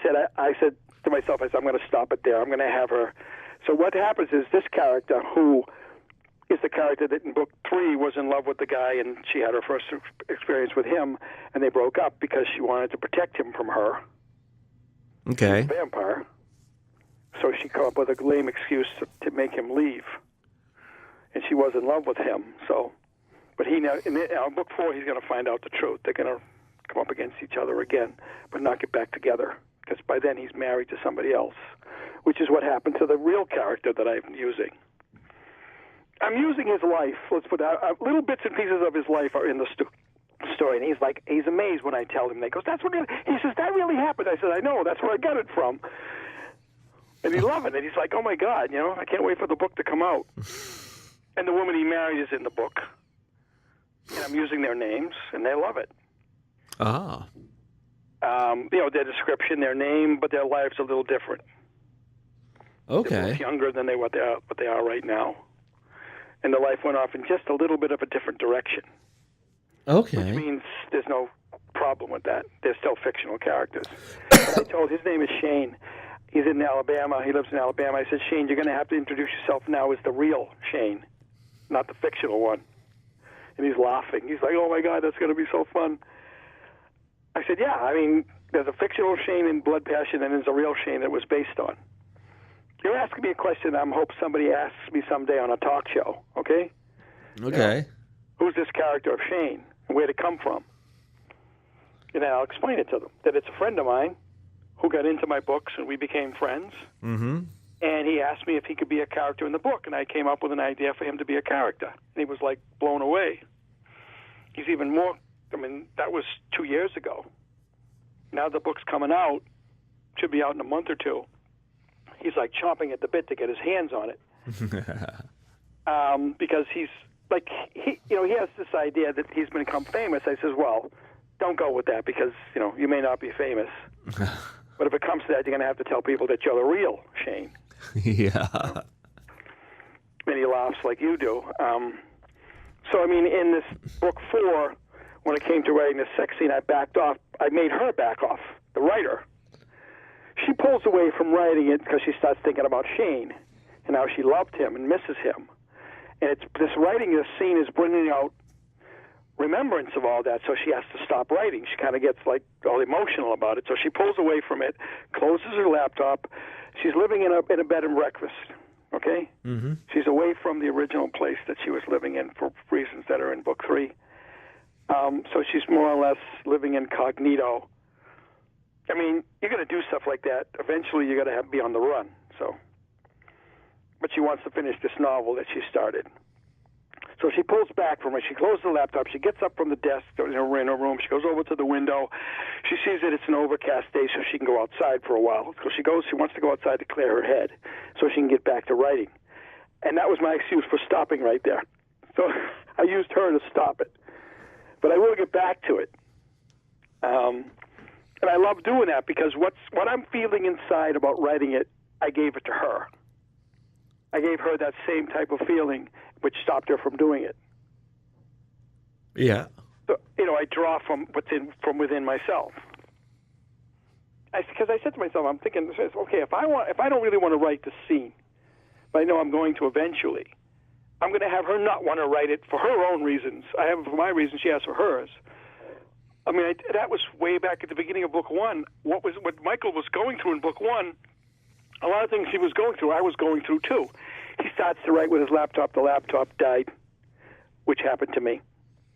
said to myself, I'm going to stop it there. I'm going to have her. So what happens is this character, who is the character that in book 3 was in love with the guy, and she had her first experience with him, and they broke up because she wanted to protect him from her. Okay. She's a vampire. So she came up with a lame excuse to make him leave. And she was in love with him. So, but in book 4, he's going to find out the truth. They're going to come up against each other again, but not get back together, because by then he's married to somebody else, which is what happened to the real character that I'm using. I'm using his life. Let's put that. Little bits and pieces of his life are in the story, and he's amazed when I tell him. He goes, "That's what." He says, "That really happened." I said, "I know. That's where I got it from." And he's loving it. He's like, "Oh my God, I can't wait for the book to come out." And the woman he married is in the book, and I'm using their names, and they love it. Ah. Their description, their name, but their lives are a little different. Okay. They're both younger than what they are right now, and their life went off in just a little bit of a different direction. Okay. Which means there's no problem with that. They're still fictional characters. I told his name is Shane. He's in Alabama. He lives in Alabama. I said, Shane, you're going to have to introduce yourself now as the real Shane, not the fictional one. And he's laughing. He's like, oh, my God, that's going to be so fun. I said, yeah, there's a fictional Shane in Blood Passion, and there's a real Shane that it was based on. You're asking me a question I hope somebody asks me someday on a talk show, okay? Okay. Who's this character of Shane, and where'd it come from? And I'll explain it to them, that it's a friend of mine who got into my books, and we became friends. Mm-hmm. And he asked me if he could be a character in the book, and I came up with an idea for him to be a character. And he was, blown away. He's even more... that was 2 years ago. Now the book's coming out. Should be out in a month or two. He's, chomping at the bit to get his hands on it. Because he's... he has this idea that he's become famous. I says, well, don't go with that because, you may not be famous. But if it comes to that, you're going to have to tell people that you're the real Shane. Yeah. And he laughs like you do. In this book 4, when it came to writing the sex scene, I backed off. I made her back off, the writer. She pulls away from writing it because she starts thinking about Shane and how she loved him and misses him. And writing this scene is bringing out remembrance of all that, so she has to stop writing. She kind of gets all emotional about it. So she pulls away from it, closes her laptop. She's living in a bed and breakfast, okay? Mm-hmm. She's away from the original place that she was living in for reasons that are in book 3. So she's more or less living incognito. You're going to do stuff like that. Eventually, you're going to be on the run. So, but she wants to finish this novel that she started. So she pulls back from it. She closes the laptop. She gets up from the desk in her room. She goes over to the window. She sees that it's an overcast day, so she can go outside for a while. So she wants to go outside to clear her head so she can get back to writing. And that was my excuse for stopping right there. So I used her to stop it. But I will get back to it. And I love doing that because what I'm feeling inside about writing it, I gave it to her. I gave her that same type of feeling, which stopped her from doing it. Yeah. So, I draw from from within myself. Because I said to myself, I'm thinking, okay, if I don't really want to write the scene, but I know I'm going to eventually, I'm going to have her not want to write it for her own reasons. I have it for my reasons, she has for hers. I mean, that was way back at the beginning of book one. What Michael was going through in book one, a lot of things he was going through, I was going through too. He starts to write with his laptop. The laptop died, which happened to me.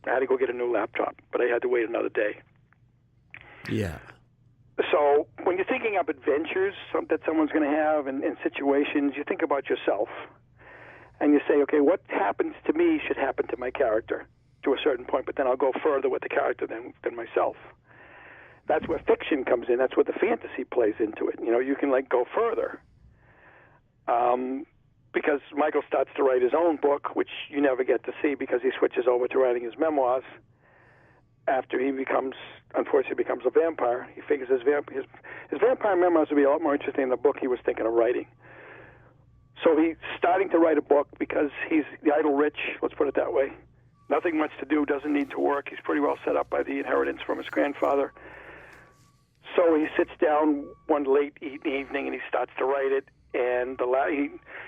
I had to go get a new laptop, but I had to wait another day. Yeah. So when you're thinking up adventures that someone's going to have and situations, you think about yourself. And you say, okay, what happens to me should happen to my character to a certain point, but then I'll go further with the character than myself. That's where fiction comes in. That's where the fantasy plays into it. You can go further. Because Michael starts to write his own book, which you never get to see because he switches over to writing his memoirs after he unfortunately becomes a vampire. He figures his vampire memoirs would be a lot more interesting than the book he was thinking of writing. So he's starting to write a book because he's the idle rich, let's put it that way. Nothing much to do, doesn't need to work. He's pretty well set up by the inheritance from his grandfather. So he sits down one late evening and he starts to write it. And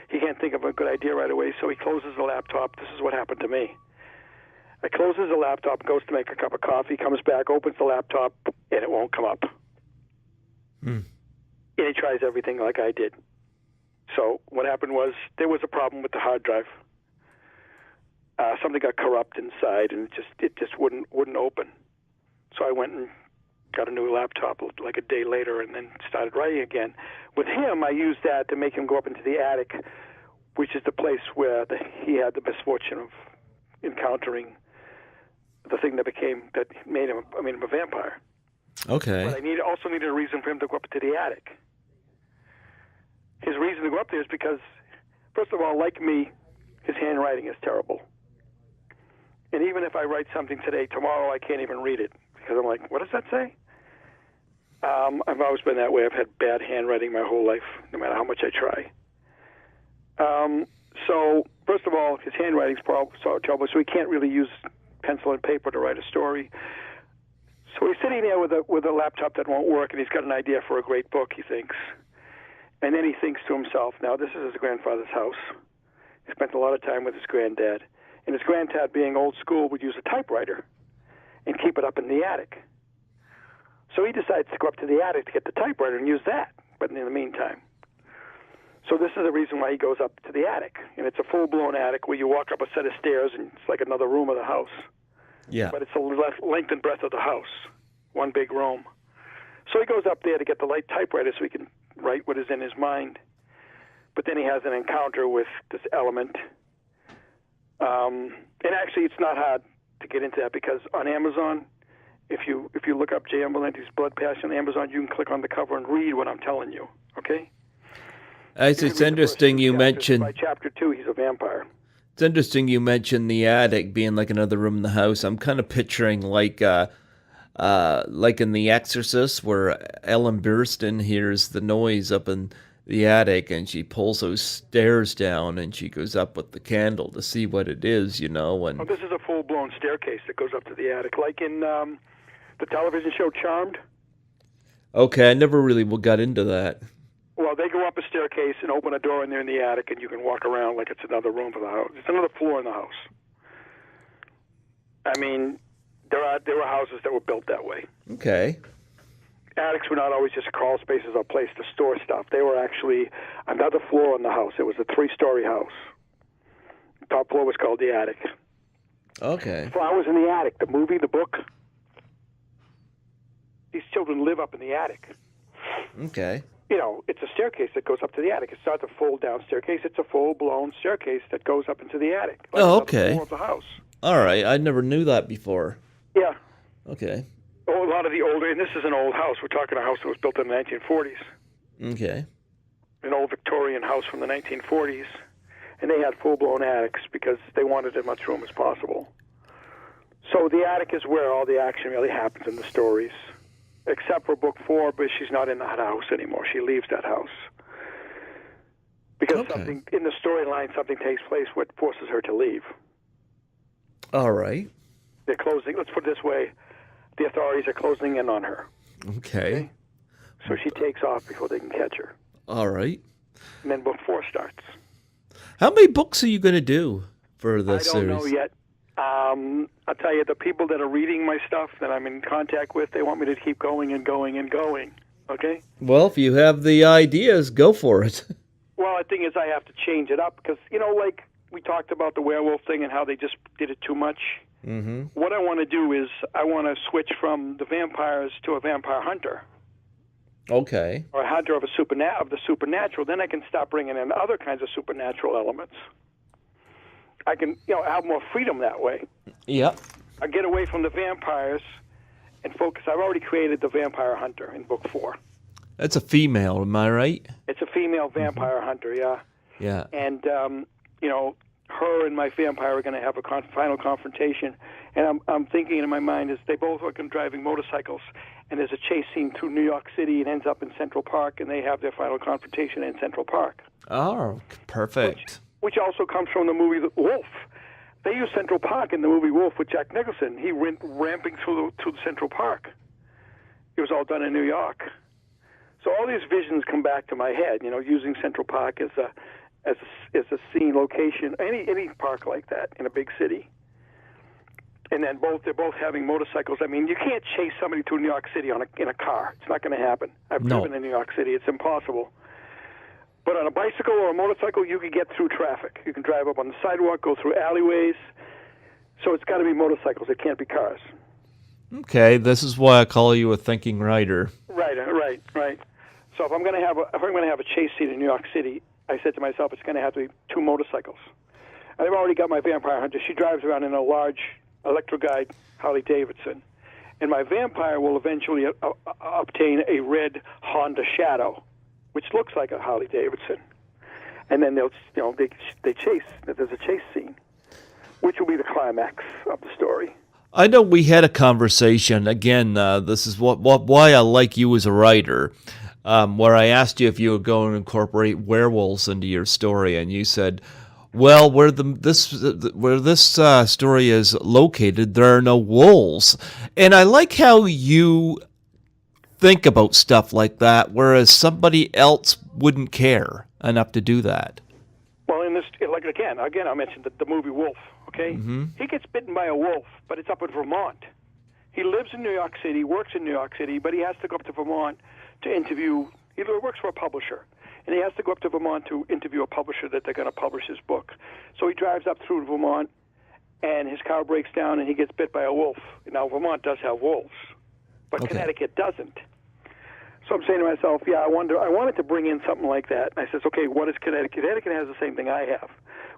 he can't think of a good idea right away, so he closes the laptop. This is what happened to me. I closes the laptop, goes to make a cup of coffee, comes back, opens the laptop, and it won't come up. And he tries everything like I did. So what happened was there was a problem with the hard drive. Something got corrupt inside, and it just wouldn't open. So I went and got a new laptop like a day later and then started writing again. With him, I used that to make him go up into the attic, which is the place where he had the misfortune of encountering the thing that made him a vampire. Okay. But I also needed a reason for him to go up into the attic. His reason to go up there is because, first of all, like me, his handwriting is terrible. And even if I write something today, tomorrow I can't even read it because I'm like, what does that say? I've always been that way. I've had bad handwriting my whole life, no matter how much I try. So, first of all, his handwriting's so terrible, so he can't really use pencil and paper to write a story. So he's sitting there with a laptop that won't work, and he's got an idea for a great book, he thinks. And then he thinks to himself, now this is his grandfather's house. He spent a lot of time with his granddad. And his granddad, being old school, would use a typewriter and keep it up in the attic. So he decides to go up to the attic to get the typewriter and use that, but in the meantime. So this is the reason why he goes up to the attic. And it's a full-blown attic where you walk up a set of stairs and it's like another room of the house. Yeah. But it's the length and breadth of the house, one big room. So he goes up there to get the light typewriter so he can write what is in his mind. But then he has an encounter with this element. And actually, it's not hard to get into that because on Amazon, if you look up Jim Valente's Blood Passion on Amazon, you can click on the cover and read what I'm telling you. Okay? It's interesting you mentioned. By chapter 2, he's a vampire. It's interesting you mentioned the attic being like another room in the house. I'm kind of picturing like in The Exorcist, where Ellen Burstyn hears the noise up in the attic and she pulls those stairs down and she goes up with the candle to see what it is, And this is a full-blown staircase that goes up to the attic, like in the television show Charmed. Okay, I never really got into that. Well, they go up a staircase and open a door, and they're in the attic, and you can walk around like it's another room of the house. It's another floor in the house. I mean, there were houses that were built that way. Okay. Attics were not always just crawl spaces or place to store stuff. They were actually another floor in the house. It was a 3-story house. The top floor was called the attic. Okay. Flowers in the Attic, the movie, the book. These children live up in the attic. Okay. It's a staircase that goes up to the attic. It's not a full-down staircase. It's a full-blown staircase that goes up into the attic. Like okay. Floor of the house. All right. I never knew that before. Yeah. Okay. A lot of the older, and this is an old house. We're talking a house that was built in the 1940s. Okay. An old Victorian house from the 1940s. and they had full-blown attics because they wanted as much room as possible. So the attic is where all the action really happens in the stories, except for book 4, but she's not in that house anymore. She leaves that house. Because something in the storyline, something takes place what forces her to leave. All right. They're closing, let's put it this way, the authorities are closing in on her. Okay. So she takes off before they can catch her. All right. And then book 4 starts. How many books are you going to do for this series? I don't know yet. I'll tell you, the people that are reading my stuff that I'm in contact with, they want me to keep going and going and going. Okay? Well, if you have the ideas, go for it. Well, the thing is I have to change it up because, like we talked about the werewolf thing and how they just did it too much. Mm-hmm. What I want to do is I want to switch from the vampires to a vampire hunter. Okay. Or a hunter of the supernatural. Then I can stop bringing in other kinds of supernatural elements. I can, have more freedom that way. Yep. I get away from the vampires and focus. I've already created the vampire hunter in book 4. That's a female, am I right? It's a female vampire hunter, yeah. Yeah. And, her and my vampire are going to have a final confrontation. And I'm thinking in my mind is they both are driving motorcycles, and there's a chase scene through New York City. It ends up in Central Park, and they have their final confrontation in Central Park. Oh, perfect. Which also comes from the movie Wolf. They use Central Park in the movie Wolf with Jack Nicholson. He went ramping through the Central Park. It was all done in New York. So all these visions come back to my head, using Central Park as a scene location, any park like that in a big city. And then they're both having motorcycles. I mean, you can't chase somebody through New York City in a car. It's not going to happen. I've driven in New York City. It's impossible. But on a bicycle or a motorcycle, you can get through traffic. You can drive up on the sidewalk, go through alleyways. So it's got to be motorcycles. It can't be cars. Okay, this is why I call you a thinking writer. Right. So if I'm going to have a chase scene in New York City, I said to myself, it's going to have to be 2 motorcycles. I've already got my vampire hunter. She drives around in a large Electro-Guide Harley Davidson. And my vampire will eventually obtain a red Honda Shadow, which looks like a Harley Davidson. And then they chase. There's a chase scene, which will be the climax of the story. I know we had a conversation, again, this is why I like you as a writer, where I asked you if you were going to incorporate werewolves into your story, and you said, well, where this story is located, there are no wolves. And I like how you think about stuff like that, whereas somebody else wouldn't care enough to do that. Well, in this, again, I mentioned the movie Wolf. Okay, He gets bitten by a wolf, but it's up in Vermont. He lives in New York City, works in New York City, but he has to go up to Vermont to interview. He works for a publisher, and he has to go up to Vermont to interview a publisher that they're going to publish his book. So he drives up through Vermont, and his car breaks down, and he gets bit by a wolf. Now, Vermont does have wolves, but Connecticut doesn't. So I'm saying to myself, I wanted to bring in something like that. And I says, okay, what is Connecticut? Connecticut has the same thing I have.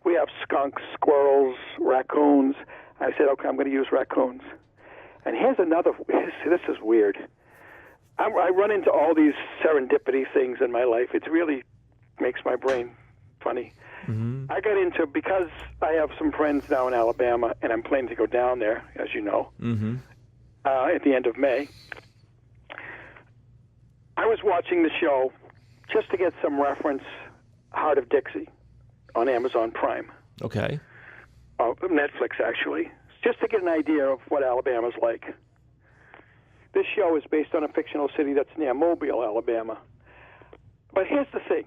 We have skunks, squirrels, raccoons. I said, okay, I'm going to use raccoons. And here's another, this is weird. I run into all these serendipity things in my life. It really makes my brain funny. Mm-hmm. I got into, because I have some friends now in Alabama, and I'm planning to go down there, as you know, at the end of May. I was watching the show just to get some reference, Heart of Dixie, on Amazon Prime. Okay. Netflix, actually, just to get an idea of what Alabama's like. This show is based on a fictional city that's near Mobile, Alabama. But here's the thing.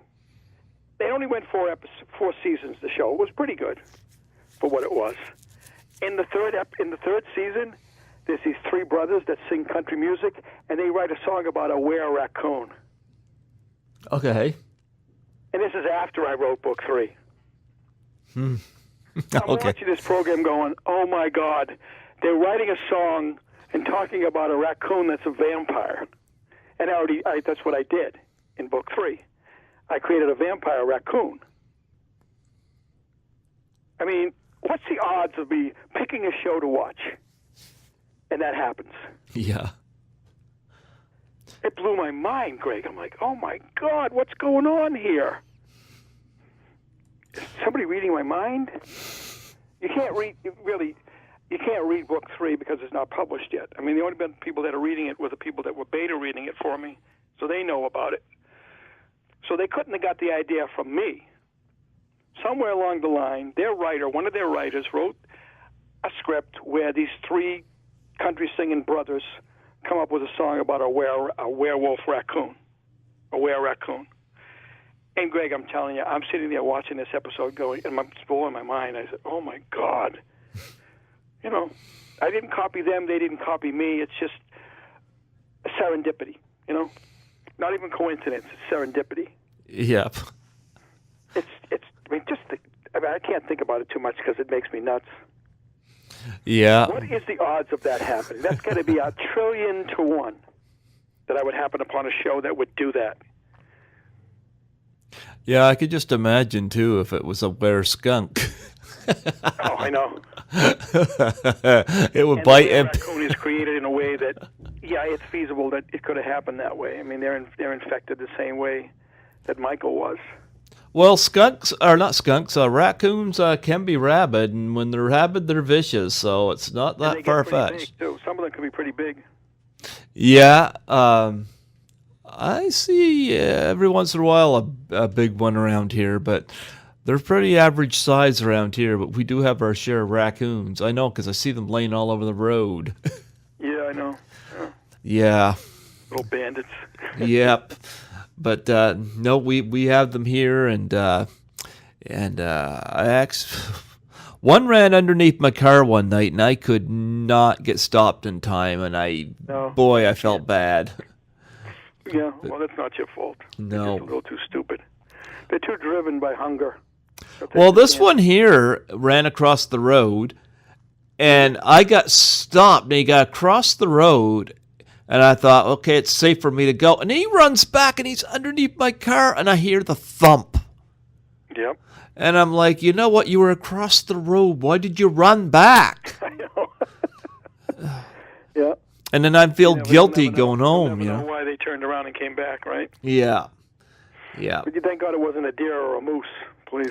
They only went 4 seasons, the show. It was pretty good for what it was. In the third season, there's these 3 brothers that sing country music, and they write a song about a were-raccoon. Okay. And this is after I wrote book 3. I'm watching this program going, oh, my God. They're writing a song and talking about a raccoon that's a vampire. And that's what I did in book 3. I created a vampire raccoon. I mean, what's the odds of me picking a show to watch? And that happens. Yeah. It blew my mind, Greg. I'm like, oh, my God, what's going on here? somebody reading my mind? You can't read, really, you can't read book 3 because it's not published yet. I mean, the only people that are reading it were the people that were beta reading it for me, so they know about it. So they couldn't have got the idea from me. Somewhere along the line, one of their writers, wrote a script where these 3 country singing brothers come up with a song about a werewolf raccoon, a were-raccoon. And Greg, I'm telling you, I'm sitting there watching this episode going, and it's blowing my mind. I said, oh my God. You know, I didn't copy them, they didn't copy me. It's just a serendipity, you know? Not even coincidence, it's serendipity. Yep. I can't think about it too much because it makes me nuts. Yeah. What is the odds of that happening? That's got to be 1,000,000,000 to 1 that I would happen upon a show that would do that. Yeah, I could just imagine, too, if it was a were-skunk. Oh, I know. It would bite. And the raccoon is created in a way that, yeah, it's feasible that it could have happened that way. I mean, they're infected the same way that Michael was. Well, raccoons can be rabid, and when they're rabid, they're vicious, so it's not that far-fetched. Some of them can be pretty big. Yeah, I see every once in a while a big one around here, but they're pretty average size around here, but we do have our share of raccoons. I know because I see them laying all over the road. Yeah, I know. Yeah. Little bandits. Yep. But no, we have them here, and one ran underneath my car one night, and I could not get stopped in time, and I felt bad. Yeah, well, that's not your fault. No. You're just a little too stupid. They're too driven by hunger. Well, this one here ran across the road, and I got stopped, and he got across the road, and I thought, okay, it's safe for me to go. And he runs back, and he's underneath my car, and I hear the thump. Yep. And I'm like, you know what? You were across the road. Why did you run back? I know. Yeah. And then I feel guilty going home. You know why they turned around and came back, right? Yeah. Yeah. But you thank God it wasn't a deer or a moose, please.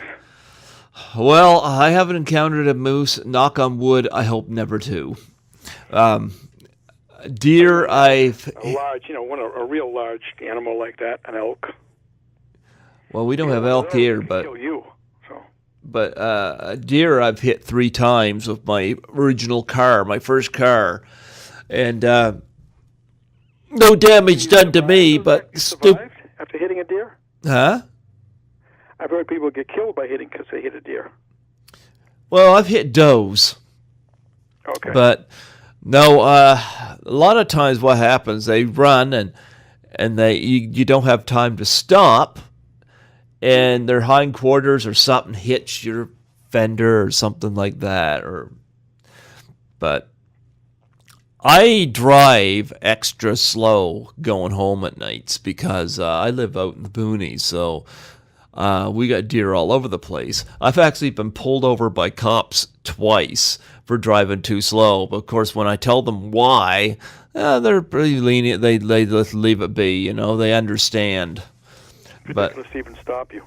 Well, I haven't encountered a moose. Knock on wood. I hope never to. Deer, a large, a real large animal like that, an elk. Well, we don't have elk here, but kill you. So. But a deer I've hit 3 times with my original car, my first car, and no damage done to me. But survived after hitting a deer? Huh? I've heard people get killed by hitting because they hit a deer. Well, I've hit does. Okay. But no, a lot of times what happens, they run and you don't have time to stop, and their hindquarters or something hits your fender or something like that. But I drive extra slow going home at nights because I live out in the boonies, so we got deer all over the place. I've actually been pulled over by cops twice for driving too slow. But of course, when I tell them why, they're pretty lenient. They just leave it be. They understand. Ridiculous to even stop you.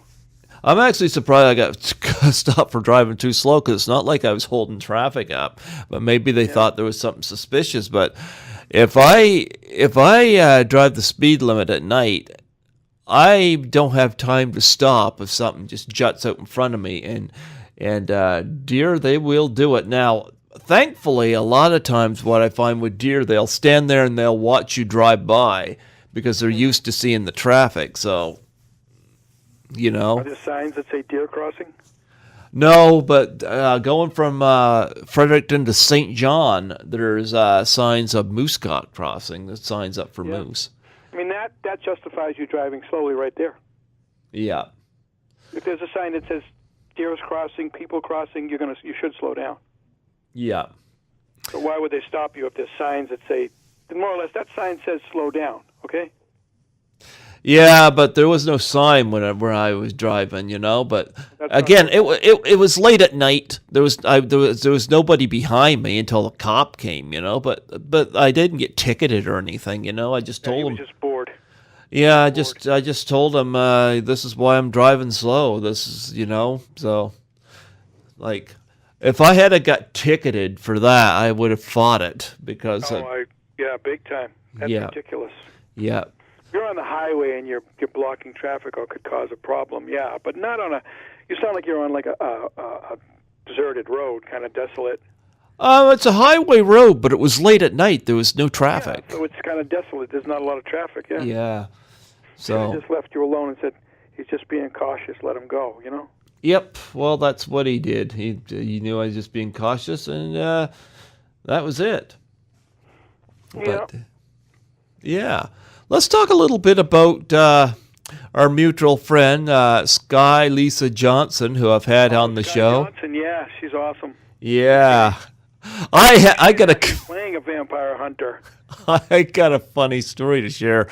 I'm actually surprised I got stopped for driving too slow, because it's not like I was holding traffic up. But maybe they thought there was something suspicious. But if I drive the speed limit at night, I don't have time to stop if something just juts out in front of me. And deer, they will do it. Now, thankfully, a lot of times what I find with deer, they'll stand there and they'll watch you drive by because they're used to seeing the traffic. So, Are there signs that say deer crossing? No, but going from Fredericton to St. John, there's signs of moose crossing. There's signs up for moose. I mean, that justifies you driving slowly right there. Yeah. If there's a sign that says deer crossing, people crossing, you should slow down. Yeah. So why would they stop you if there's signs that say, more or less, that sign says slow down, okay? Yeah, but there was no sign where I was driving, But again, it was late at night. There was nobody behind me until the cop came, But I didn't get ticketed or anything, I just told him. He was just bored. Yeah, I just told him this is why I'm driving slow. This is, So Like, if I had got ticketed for that, I would have fought it because. Yeah, big time. That's ridiculous. Yeah. If you're on the highway and you're blocking traffic or could cause a problem, yeah, but not on a. You sound like you're on like a deserted road, kind of desolate. It's a highway road, but it was late at night. There was no traffic. Yeah, so it's kind of desolate. There's not a lot of traffic. Yeah. Yeah. So he just left you alone and said he's just being cautious. Let him go. You know. Yep. Well, that's what he did. He knew I was just being cautious, and that was it. Yeah. But yeah, let's talk a little bit about our mutual friend Sky Lisa Johnson, who I've had on the show. Johnson, yeah, she's awesome. Yeah, I got playing a vampire hunter. I got a funny story to share.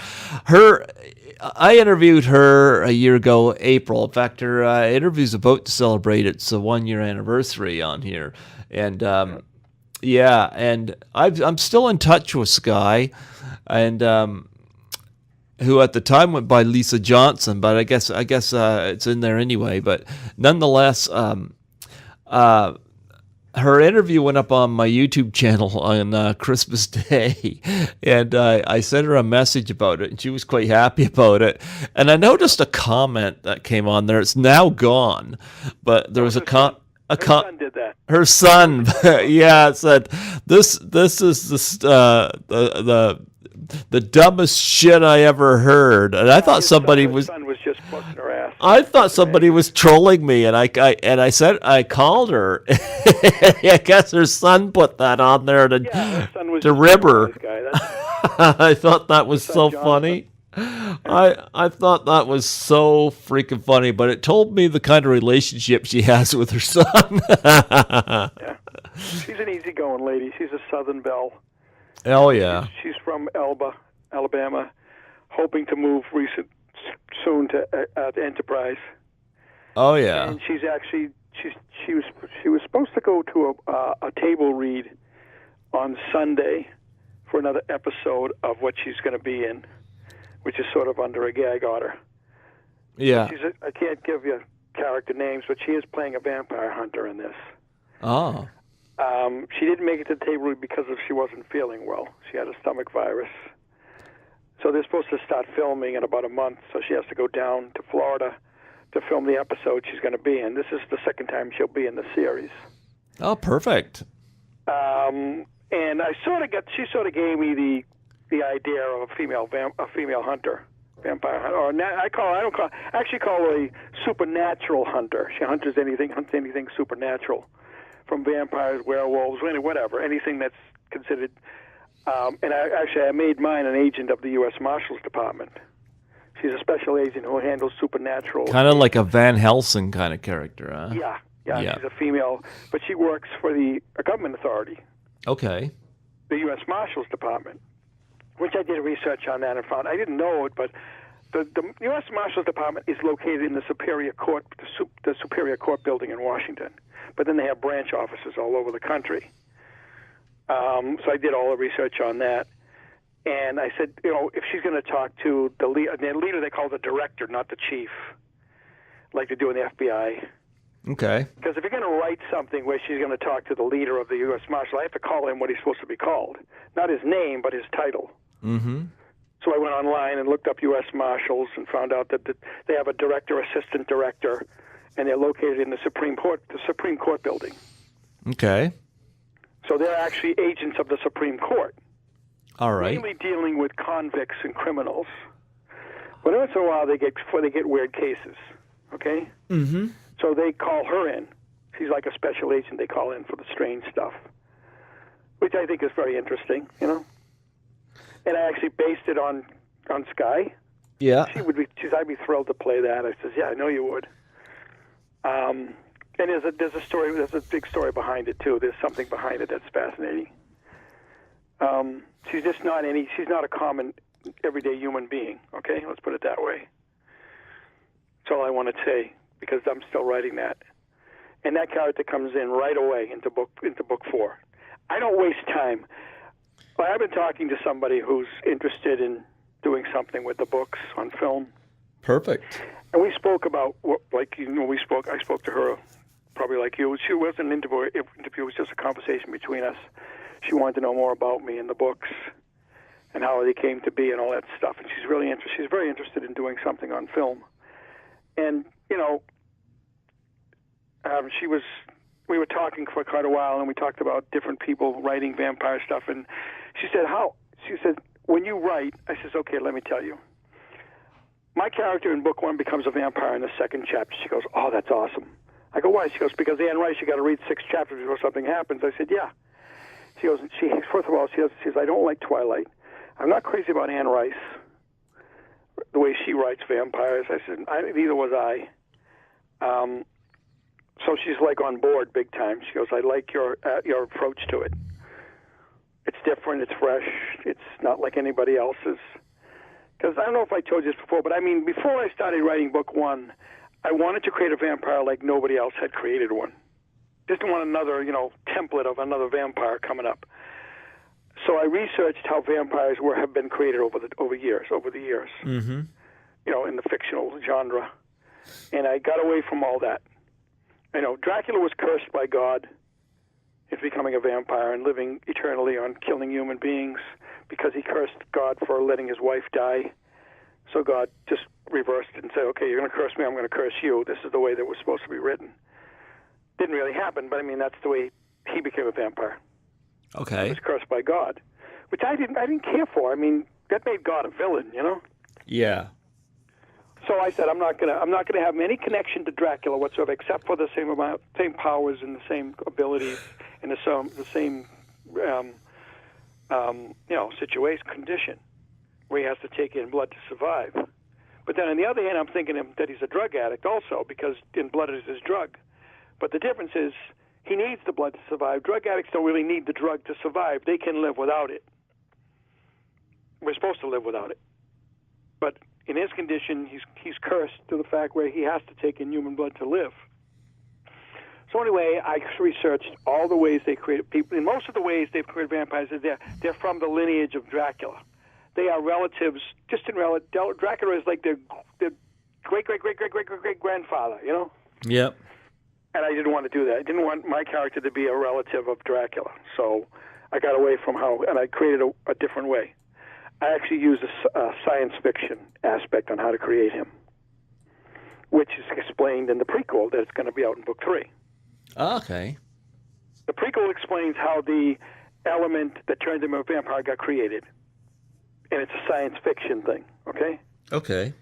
I interviewed her a year ago, April. In fact, her interview's about to celebrate its 1-year anniversary on here, and yeah, and I'm still in touch with Sky, and who at the time went by Lisa Johnson, but I guess it's in there anyway. But nonetheless, her interview went up on my YouTube channel on Christmas Day, and I sent her a message about it, and she was quite happy about it. And I noticed a comment that came on there. It's now gone, but there was her son did that. Her son, yeah, it said this is the dumbest shit I ever heard, and I thought somebody was. Son was just busting her ass. I thought somebody was trolling me, and I called her. I guess her son put that on there to rib her. I thought that was so funny. I thought that was so freaking funny, but it told me the kind of relationship she has with her son. Yeah, she's an easygoing lady. She's a Southern belle. Oh yeah. She's from Elba, Alabama, hoping to move soon to Enterprise. Oh yeah. And she's actually she was supposed to go to a table read on Sunday for another episode of what she's going to be in, which is sort of under a gag order. Yeah. I can't give you character names, but she is playing a vampire hunter in this. Oh. She didn't make it to the table because she wasn't feeling well. She had a stomach virus. So they're supposed to start filming in about a month, so she has to go down to Florida to film the episode she's going to be in. This is the second time she'll be in the series. Oh, perfect. And she sort of gave me the idea of a female hunter, vampire hunter. Or I actually call her a supernatural hunter. She hunts anything supernatural, from vampires, werewolves, whatever, anything that's considered. And I made mine an agent of the U.S. Marshals Department. She's a special agent who handles supernatural. Kind of like a Van Helsing kind of character, huh? Yeah. She's a female, but she works for a government authority. Okay. The U.S. Marshals Department, which I did research on that and found. I didn't know it, but the U.S. Marshals Department is located in the Superior Court, the Superior Court building in Washington. But then they have branch offices all over the country. So I did all the research on that. And I said, if she's going to talk to the leader, they call the director, not the chief, like they do in the FBI. Okay. Because if you're going to write something where she's going to talk to the leader of the U.S. Marshal, I have to call him what he's supposed to be called. Not his name, but his title. Mm-hmm. So I went online and looked up U.S. Marshals and found out that they have a director, assistant director, and they're located in the Supreme Court building. Okay. So they're actually agents of the Supreme Court. All right. Mainly dealing with convicts and criminals. But once in a while they get weird cases. Okay? Mm-hmm. So they call her in. She's like a special agent they call in for the strange stuff, which I think is very interesting, And I actually based it on Sky. Yeah. I'd be thrilled to play that. I says, yeah, I know you would. And there's a story. There's a big story behind it too. There's something behind it that's fascinating. She's just not she's not a common everyday human being. Okay, let's put it that way. That's all I want to say because I'm still writing that. And that character comes in right away into book 4. I don't waste time. I've been talking to somebody who's interested in doing something with the books on film. Perfect. And we spoke about I spoke to her probably like you. She wasn't an interview. It was just a conversation between us. She wanted to know more about me and the books and how they came to be and all that stuff. And she's really interested. She's very interested in doing something on film. And we were talking for quite a while, and we talked about different people writing vampire stuff. And she said, "How?" She said, "When you write," I says, "Okay, let me tell you. My character in book 1 becomes a vampire in the second chapter." She goes, "Oh, that's awesome." I go, "Why?" She goes, "Because Anne Rice, you got to read 6 chapters before something happens." I said, "Yeah." She goes, first of all, she says, "I don't like Twilight. I'm not crazy about Anne Rice, the way she writes vampires." I said, "Neither was I." So she's like on board big time. She goes, "I like your approach to it. It's different. It's fresh. It's not like anybody else's." Because I don't know if I told you this before, but I mean, before I started writing book 1, I wanted to create a vampire like nobody else had created one. Didn't want another, template of another vampire coming up. So I researched how vampires have been created over the years. Mm-hmm. In the fictional genre, and I got away from all that. Dracula was cursed by God into becoming a vampire and living eternally on killing human beings because he cursed God for letting his wife die. So God just reversed it and said, "Okay, you're going to curse me, I'm going to curse you. This is the way that was supposed to be written." Didn't really happen, but I mean, that's the way he became a vampire. Okay. He was cursed by God, which I didn't care for. I mean, that made God a villain, Yeah. So I said, I'm not gonna have any connection to Dracula whatsoever, except for the same powers and the same abilities and the same situation, condition, where he has to take in blood to survive. But then on the other hand, I'm thinking that he's a drug addict also, because in blood is his drug. But the difference is he needs the blood to survive. Drug addicts don't really need the drug to survive. They can live without it. We're supposed to live without it. But in his condition, he's cursed to the fact where he has to take in human blood to live. So anyway, I researched all the ways they created people. And most of the ways they've created vampires, they're from the lineage of Dracula. They are relatives, distant relatives. Dracula is like their great-great-great-great-great-great-grandfather, Yep. And I didn't want to do that. I didn't want my character to be a relative of Dracula. So I got away from and I created a different way. I actually used a science fiction aspect on how to create him, which is explained in the prequel that it's going to be out in book 3. Okay. The prequel explains how the element that turned him a vampire got created. And it's a science fiction thing, okay? Okay.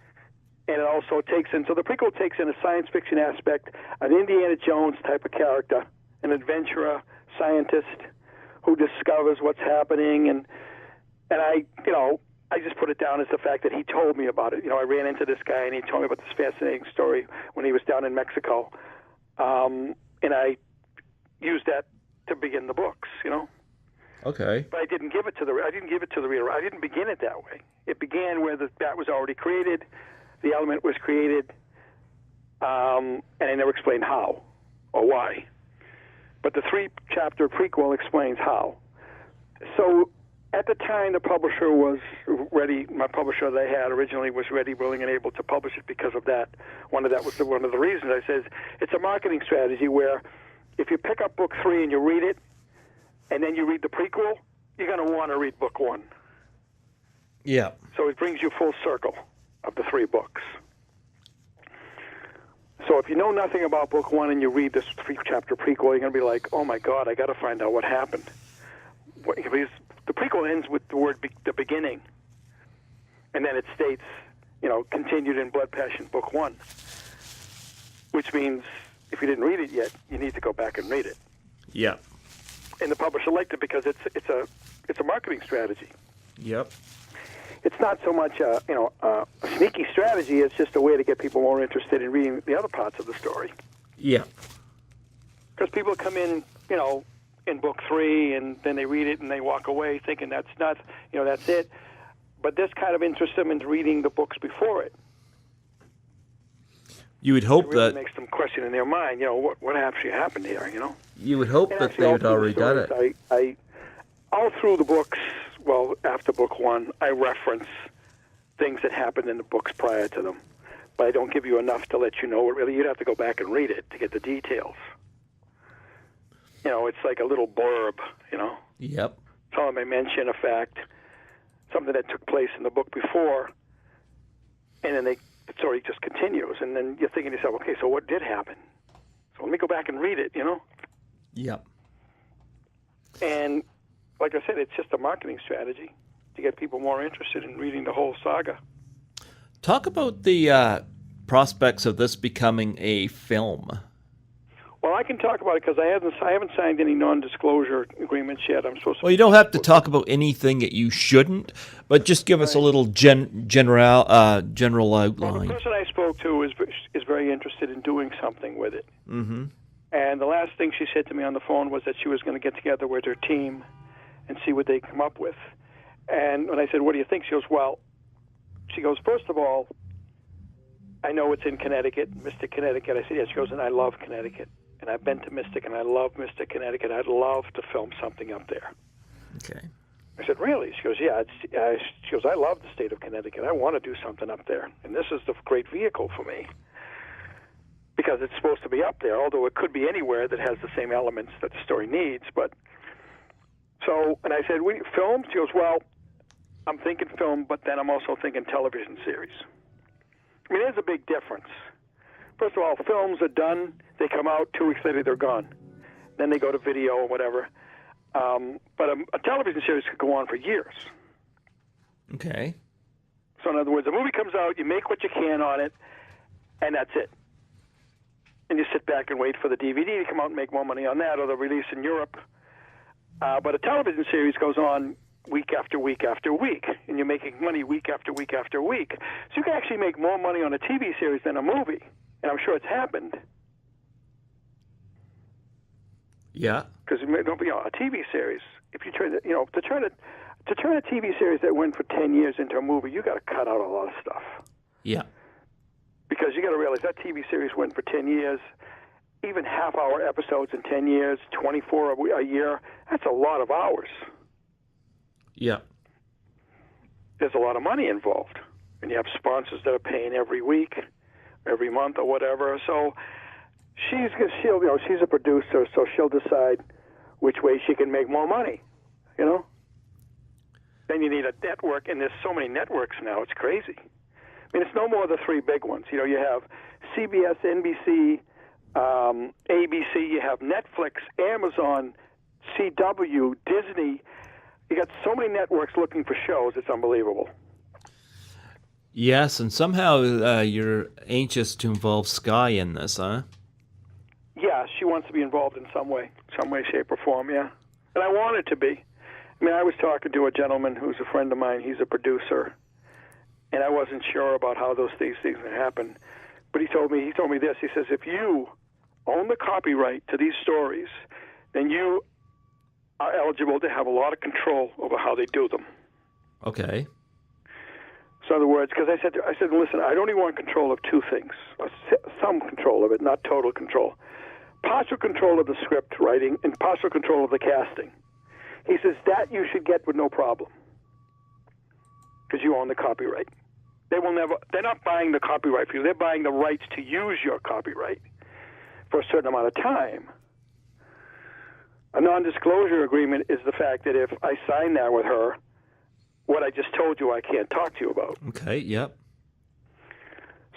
And it also so the prequel takes in a science fiction aspect, an Indiana Jones type of character, an adventurer, scientist who discovers what's happening, and I just put it down as the fact that he told me about it. I ran into this guy, and he told me about this fascinating story when he was down in Mexico, and I used that to begin the books. Okay. But I didn't give it to the reader. I didn't begin it that way. It began where that was already created, the element was created, and I never explained how or why. But the 3-chapter prequel explains how. So at the time, the publisher was ready. My publisher that I had originally was ready, willing, and able to publish it because of that. One of the reasons I says it's a marketing strategy where if you pick up book 3 and you read it, and then you read the prequel, you're going to want to read book 1. Yeah. So it brings you full circle of the 3 books. So if you know nothing about book 1 and you read this 3-chapter prequel, you're going to be like, "Oh my God, I got to find out what happened." Because the prequel ends with the word the beginning, and then it states, continued in Blood Passion book 1, which means if you didn't read it yet, you need to go back and read it. Yeah. And the publisher liked it because it's a marketing strategy. Yep. It's not so much a sneaky strategy. It's just a way to get people more interested in reading the other parts of the story. Yeah. Because people come in, in book 3, and then they read it and they walk away thinking that's it. But this kind of interests them in reading the books before it. You would hope it really that makes them question in their mind, what actually happened here, You would hope that they had already done it. I all through the books, after book 1, I reference things that happened in the books prior to them. But I don't give you enough to let you know. Really, you'd have to go back and read it to get the details. it's like a little blurb, Yep. Telling me mention a fact, something that took place in the book before, and then the story just continues. And then you're thinking to yourself, okay, so what did happen? So let me go back and read it, Yep. And like I said, it's just a marketing strategy to get people more interested in reading the whole saga. Talk about the prospects of this becoming a film. Well, I can talk about it because I haven't signed any non-disclosure agreements yet. I'm supposed to. Well, you don't have to talk about anything that you shouldn't, but just give us a little general outline. Well, the person I spoke to is very interested in doing something with it. Mm-hmm. And the last thing she said to me on the phone was that she was going to get together with her team and see what they come up with. And when I said, what do you think? She goes, first of all, I know it's in Connecticut, Mystic, Connecticut. I said, yes. She goes, and I love Connecticut. And I've been to Mystic, and I love Mystic, Connecticut. I'd love to film something up there. Okay. I said, really? She goes, yeah. She goes, I love the state of Connecticut. I want to do something up there. And this is the great vehicle for me because it's supposed to be up there, although it could be anywhere that has the same elements that the story needs. And I said, film? She goes, well, I'm thinking film, but then I'm also thinking television series. I mean, there's a big difference. First of all, films are done. They come out 2 weeks later, they're gone. Then they go to video or whatever. But a television series could go on for years. Okay. So in other words, a movie comes out, you make what you can on it, and that's it. And you sit back and wait for the DVD to come out and make more money on that, or the release in Europe. But a television series goes on week after week after week, and you're making money week after week after week. So you can actually make more money on a TV series than a movie, and I'm sure it's happened. Yeah. Because a TV series, if you turn to turn a TV series that went for 10 years into a movie, you got to cut out a lot of stuff. Yeah. Because you got to realize that TV series went for 10 years, even half-hour episodes in 10 years, 24 a year. That's a lot of hours. Yeah. There's a lot of money involved, and you have sponsors that are paying every week, every month, or whatever. So she's a producer, so she'll decide which way she can make more money. Then you need a network, and there's so many networks now. It's crazy. I mean, it's no more the three big ones. You have CBS, NBC, ABC. You have Netflix, Amazon, CW, Disney. You got so many networks looking for shows, it's unbelievable. Yes, and somehow you're anxious to involve Sky in this, huh? Yeah, she wants to be involved in some way, shape, or form, yeah. And I want it to be. I mean, I was talking to a gentleman who's a friend of mine. He's a producer, and I wasn't sure about how these things would happen. But he told me this. He says, if you own the copyright to these stories, then you are eligible to have a lot of control over how they do them. Okay. So in other words, because I said, listen, I only want control of two things, some control of it, not total control. Partial control of the script writing and partial control of the casting. He says that you should get with no problem because you own the copyright. They're not buying the copyright for you. They're buying the rights to use your copyright for a certain amount of time. A non-disclosure agreement is the fact that if I sign that with her, what I just told you I can't talk to you about. Okay, yep.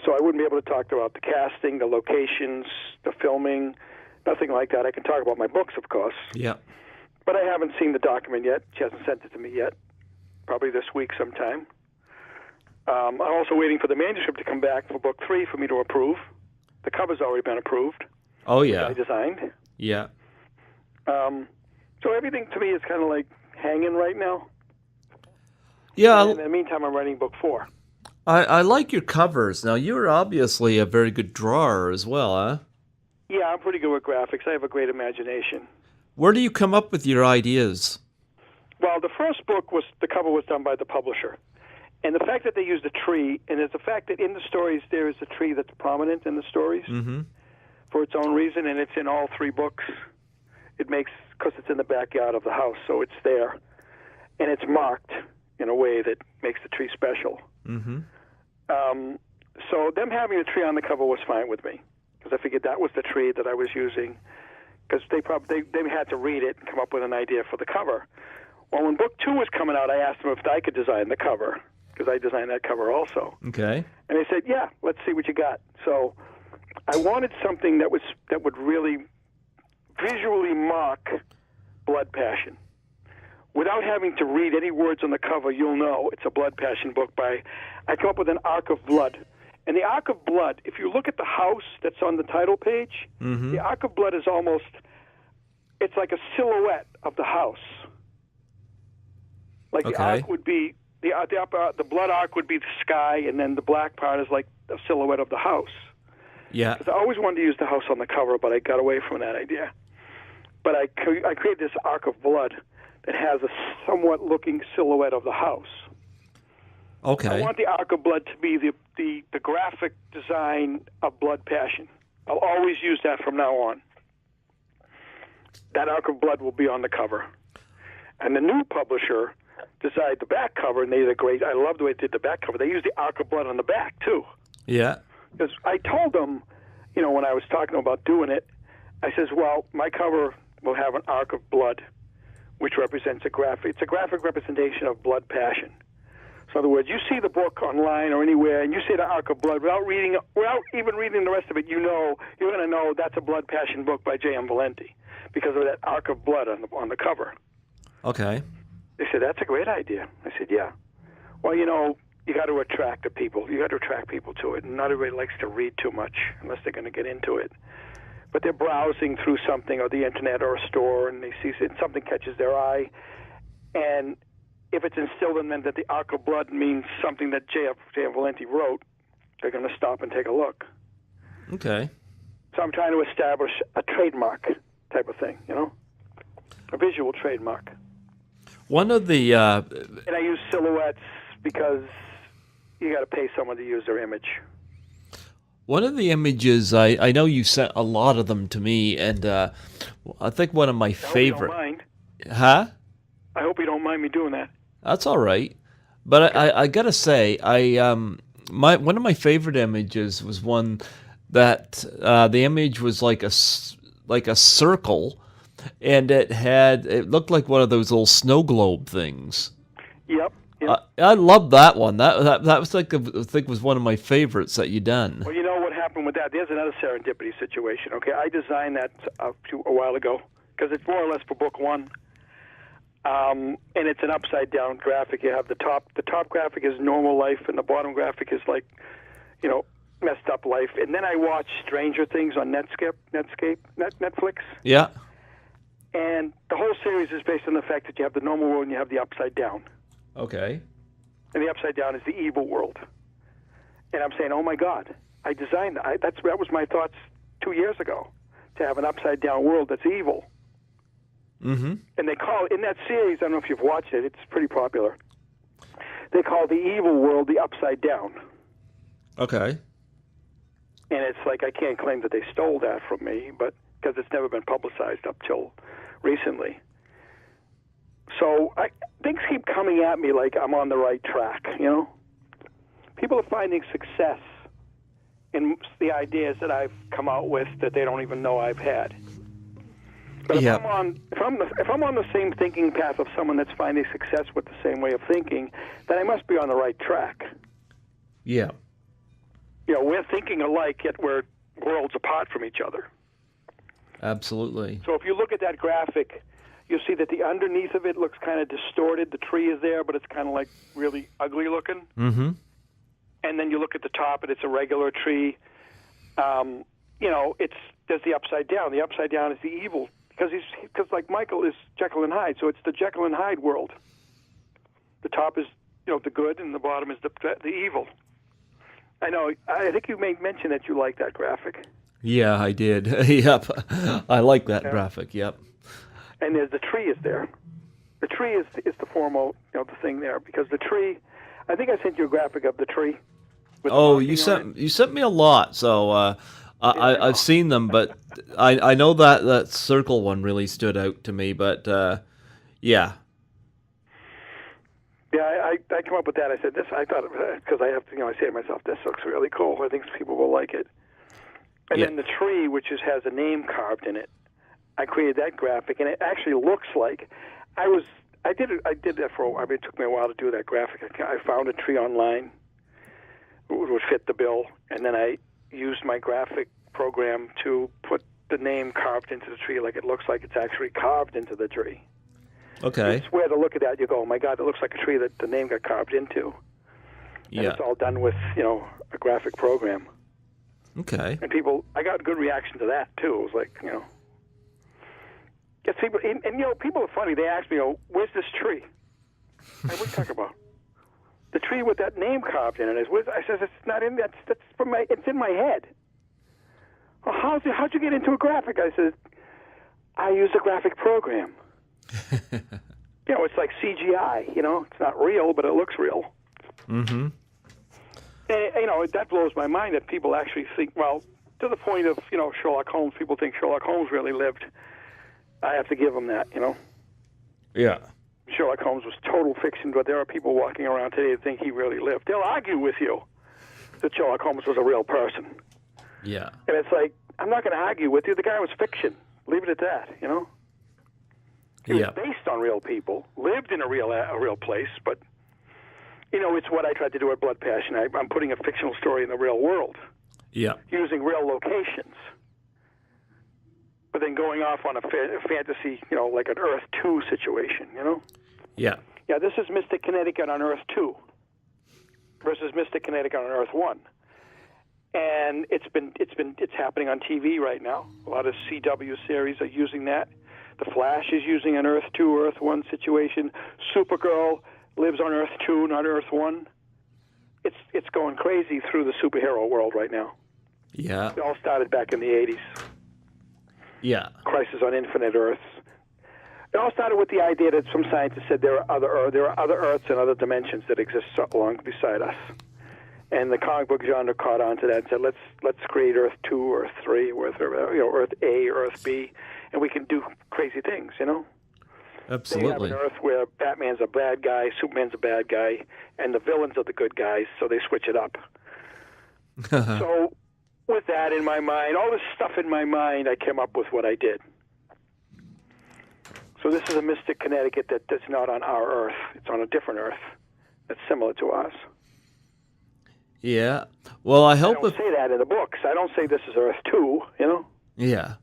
So I wouldn't be able to talk about the casting, the locations, the filming, nothing like that. I can talk about my books, of course. Yep. But I haven't seen the document yet. She hasn't sent it to me yet. Probably this week sometime. I'm also waiting for the manuscript to come back for book 3 for me to approve. The cover's already been approved. Oh, yeah. Which I designed. Yeah. So everything to me is kind of like hanging right now. Yeah. And in the meantime, I'm writing book 4. I like your covers. Now, you're obviously a very good drawer as well, huh? Yeah, I'm pretty good with graphics. I have a great imagination. Where do you come up with your ideas? Well, the first book the cover was done by the publisher. And the fact that they used a tree, and it's the fact that in the stories there is a tree that's prominent in the stories for its own reason, and it's in all 3 books. It makes, because it's in the backyard of the house, so it's there. And it's marked in a way that makes the tree special. Mm-hmm. So them having a tree on the cover was fine with me, because I figured that was the tree that I was using. because they had to read it and come up with an idea for the cover. Well, when book 2 was coming out, I asked them if I could design the cover, because I designed that cover also. Okay. And they said, yeah, let's see what you got. So I wanted something that would really visually mock Blood Passion. Without having to read any words on the cover, you'll know it's a Blood Passion book I come up with an Arc of Blood. And the Arc of Blood, if you look at the house that's on the title page, the Arc of Blood is it's like a silhouette of the house. Like the arc would be, the blood arc would be the sky, and then the black part is like a silhouette of the house. Yeah. Because I always wanted to use the house on the cover, but I got away from that idea. But I created this Arc of Blood that has a somewhat looking silhouette of the house. Okay. I want the Arc of Blood to be the graphic design of Blood Passion. I'll always use that from now on. That Arc of Blood will be on the cover. And the new publisher designed the back cover, and they did a great. I love the way they did the back cover. They used the Arc of Blood on the back, too. Yeah. Because I told them, when I was talking about doing it, I says, well, my cover will have an Arc of Blood, which represents it's a graphic representation of Blood Passion. So in other words, you see the book online or anywhere, and you see the Arc of Blood, without even reading the rest of it, you're going to know that's a Blood Passion book by Jim Valente because of that Arc of Blood on the cover. Okay. They said, that's a great idea. I said, yeah. Well, you got to attract the people. You got to attract people to it. And not everybody likes to read too much unless they're going to get into it. But they're browsing through something or the internet or a store, and they see something catches their eye. And if it's instilled in them that the Arc of Blood means something that J.M. Valente wrote, they're going to stop and take a look. Okay. So I'm trying to establish a trademark type of thing, a visual trademark. One of the... And I use silhouettes because you got to pay someone to use their image. One of the images, I know you sent a lot of them to me, and I think one of my favorite... I hope you don't mind. Huh? I hope you don't mind me doing that. That's all right. But I gotta say, one of my favorite images was one that the image was like a circle, and it looked like one of those little snow globe things. Yep. I love that one. That was I think was one of my favorites that you done. Well, you know what happened with that? There's another serendipity situation. Okay, I designed that a while ago because it's more or less for book 1. And it's an upside down graphic. You have the top graphic is normal life, and the bottom graphic is like, messed up life. And then I watched Stranger Things on Netflix. Yeah. And the whole series is based on the fact that you have the normal world and you have the upside down. Okay. And the upside down is the evil world. And I'm saying, oh my God, I designed that. That was my thoughts 2 years ago, to have an upside down world that's evil. Mm-hmm. And they call in that series, I don't know if you've watched it, it's pretty popular. They call the evil world the upside down. Okay. And it's like, I can't claim that they stole that from me, but because it's never been publicized up till recently. So things keep coming at me like I'm on the right track, People are finding success in the ideas that I've come out with that they don't even know I've had. But if I'm on the same thinking path of someone that's finding success with the same way of thinking, then I must be on the right track. Yeah. We're thinking alike, yet we're worlds apart from each other. Absolutely. So if you look at that graphic, you'll see that the underneath of it looks kind of distorted. The tree is there, but it's kind of like really ugly looking. Mm-hmm. And then you look at the top, and it's a regular tree. There's the upside down. The upside down is the evil. Because like Michael is Jekyll and Hyde, so it's the Jekyll and Hyde world. The top is the good, and the bottom is the evil. I know. I think you made mention that you like that graphic. Yeah, I did. Yep, I like that graphic. Yep. And the tree is there. The tree is the foremost, the thing there, because the tree. I think I sent you a graphic of the tree. Oh, you sent me a lot, so. I've seen them, but I know that circle one really stood out to me. But yeah. Yeah, I come up with that. I said this. I thought because I have to, I say to myself, this looks really cool. I think people will like it. And then the tree, which has a name carved in it, I created that graphic, and it actually looks like I did that for. I mean, it took me a while to do that graphic. I found a tree online would fit the bill, and then I used my graphic program to put the name carved into the tree, like it looks like it's actually carved into the tree. Okay. You swear to look at that, you go, oh my God, it looks like a tree that the name got carved into. And Yeah. it's all done with, a graphic program. Okay. And I got a good reaction to that too. It was like, gets people, and people are funny. They ask me, where's this tree? What are you talking about? The tree with that name carved in it is. I says it's not in that. That's it's in my head. Well, how'd you get into a graphic? I said, I use a graphic program. It's like CGI. It's not real, but it looks real. Mm-hmm. And, that blows my mind that people actually think. Well, to the point of Sherlock Holmes. People think Sherlock Holmes really lived. I have to give them that. Yeah. Sherlock Holmes was total fiction, but there are people walking around today that think he really lived. They'll argue with you that Sherlock Holmes was a real person. Yeah. And it's like, I'm not going to argue with you. The guy was fiction. Leave it at that, He was based on real people, lived in a real place, but, it's what I tried to do at Blood Passion. I'm putting a fictional story in the real world. Yeah. Using real locations. But then going off on a fantasy, like an Earth 2 situation, Yeah. Yeah, this is Mystic Connecticut on Earth 2 versus Mystic Connecticut on Earth 1. And it's happening on TV right now. A lot of CW series are using that. The Flash is using an Earth 2, Earth 1 situation. Supergirl lives on Earth 2, not Earth 1. It's going crazy through the superhero world right now. Yeah. It all started back in the 80s. Yeah. Crisis on Infinite Earths. It all started with the idea that some scientists said there are other Earths and other dimensions that exist along beside us. And the comic book genre caught on to that and said, let's create Earth 2, Earth 3, Earth A, Earth B, and we can do crazy things, Absolutely. They have an Earth where Batman's a bad guy, Superman's a bad guy, and the villains are the good guys, so they switch it up. So with that in my mind, all this stuff in my mind, I came up with what I did. So this is a Mystic Connecticut that's not on our Earth. It's on a different Earth that's similar to ours. Yeah. Well, I hope I don't say that in the books. I don't say this is Earth 2, Yeah.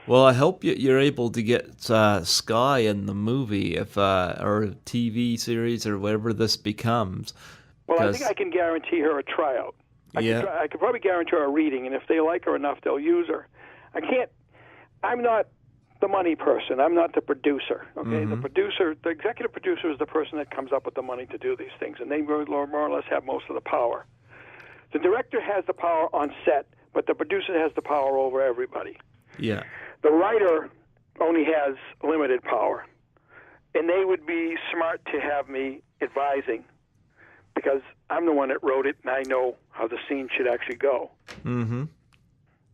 Well, I hope you're able to get Sky in the movie, or TV series or whatever this becomes. Well, I think I can guarantee her a tryout. I could probably guarantee her a reading, and if they like her enough, they'll use her. I'm not the money person. I'm not the producer. Okay, Mm-hmm. The executive producer is the person that comes up with the money to do these things, and they more or less have most of the power. The director has the power on set, but the producer has the power over everybody. Yeah. The writer only has limited power, and they would be smart to have me advising, because I'm the one that wrote it, and I know how the scene should actually go. Mm-hmm.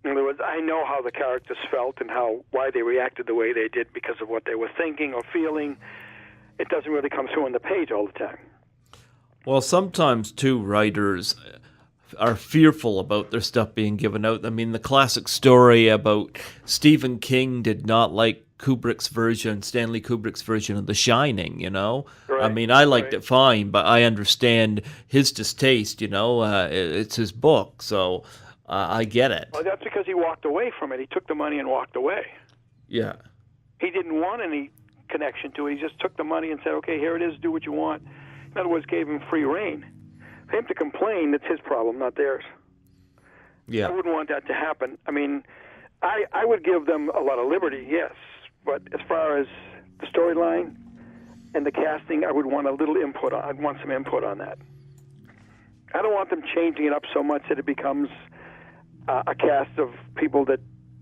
In other words, I know how the characters felt and why they reacted the way they did because of what they were thinking or feeling. It doesn't really come through on the page all the time. Well, sometimes, too, writers are fearful about their stuff being given out. I mean, the classic story about Stephen King did not like Stanley Kubrick's version of The Shining, Right. I mean, I liked it fine, but I understand his distaste, it's his book, so I get it. Well, that's because he walked away from it. He took the money and walked away. Yeah. He didn't want any connection to it. He just took the money and said, okay, here it is, do what you want. In other words, gave him free reign. For him to complain, that's his problem, not theirs. Yeah. I wouldn't want that to happen. I mean, I would give them a lot of liberty, yes, but as far as the storyline and the casting, I would want a little input. I'd want some input on that. I don't want them changing it up so much that it becomes a cast of people that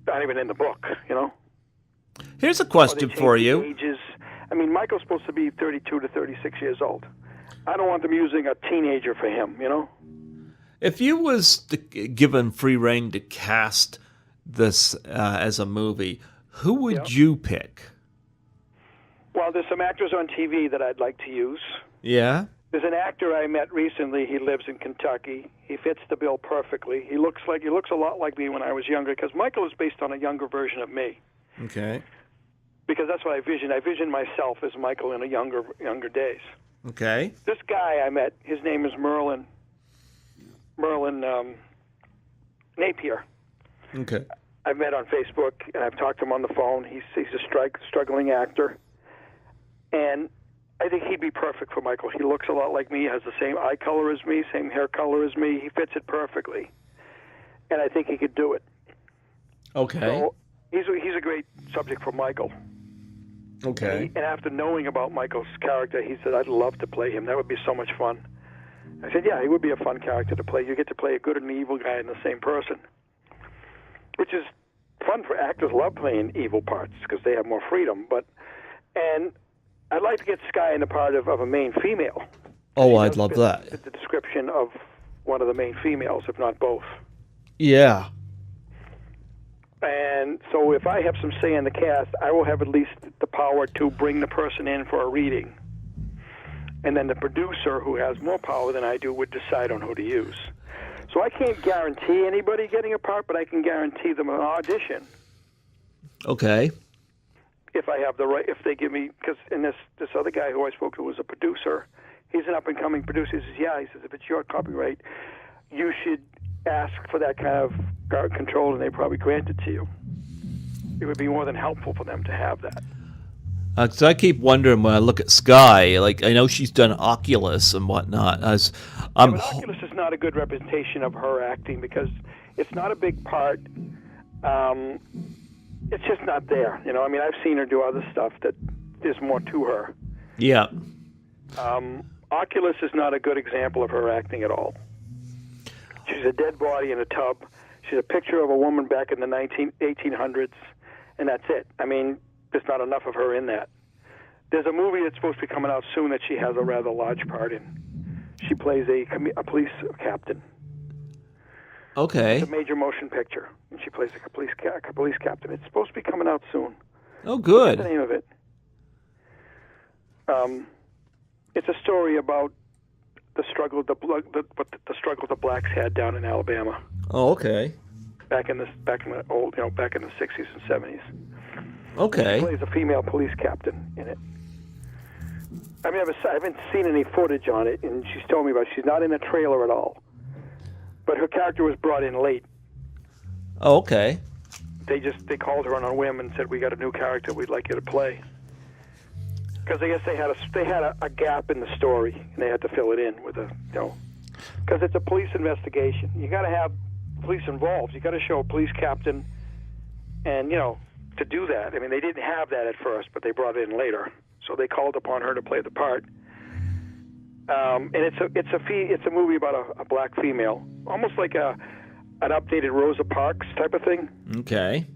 aren't even in the book, Here's a question for you. Ages. I mean, Michael's supposed to be 32 to 36 years old. I don't want them using a teenager for him, If you was given free reign to cast this as a movie, who would you pick? Well, there's some actors on TV that I'd like to use. Yeah? There's an actor I met recently. He lives in Kentucky. He fits the bill perfectly. He looks a lot like me when I was younger, because Michael is based on a younger version of me. Okay. because that's what I vision. I vision myself as Michael in a younger days. Okay. This guy I met, his name is Merlin Napier. Okay. I've met on Facebook, and I've talked to him on the phone. He's a struggling actor, and I think he'd be perfect for Michael. He looks a lot like me, has the same eye color as me, same hair color as me. He fits it perfectly, and I think he could do it. Okay. So he's a great subject for Michael. Okay. And after knowing about Michael's character, he said, I'd love to play him. That would be so much fun. I said, yeah, he would be a fun character to play. You get to play a good and an evil guy in the same person, which is fun for actors. Love playing evil parts because they have more freedom. And I'd like to get Skye in the part of a main female. Oh, I'd love that. The description of one of the main females, if not both. Yeah. And so if I have some say in the cast, I will have at least the power to bring the person in for a reading. And then the producer, who has more power than I do, would decide on who to use. So I can't guarantee anybody getting a part, but I can guarantee them an audition. Okay. If I have the right, if they give me, because in this other guy who I spoke to was a producer, he's an up-and-coming producer. He says, yeah, he says, if it's your copyright, you should ask for that kind of control, and they probably grant it to you. It would be more than helpful for them to have that. Because I keep wondering when I look at Skye, like I know she's done Oculus and whatnot. But Oculus is not a good representation of her acting because it's not a big part. It's just not there. You know, I mean, I've seen her do other stuff that there's more to her. Yeah. Oculus is not a good example of her acting at all. She's a dead body in a tub. She's a picture of a woman back in the 1800s, and that's it. I mean, there's not enough of her in that. There's a movie that's supposed to be coming out soon that she has a rather large part in. She plays a police captain. Okay. It's a major motion picture, and she plays a police captain. It's supposed to be coming out soon. Oh, good. What's the name of it? It's a story about the struggle the struggle the blacks had down in Alabama. Oh, okay. Back in the 60s and 70s. Okay. She plays a female police captain in it. I mean, I haven't seen any footage on it, and she's told me about it. She's not in a trailer at all. But her character was brought in late. Oh, okay. They called her on a whim and said, "We got a new character we'd like you to play." Because I guess they had a gap in the story, and they had to fill it in with because it's a police investigation. You got to have police involved. You got to show a police captain, and to do that. I mean, they didn't have that at first, but they brought it in later. So they called upon her to play the part. And it's a movie about a black female, almost like an updated Rosa Parks type of thing. Okay.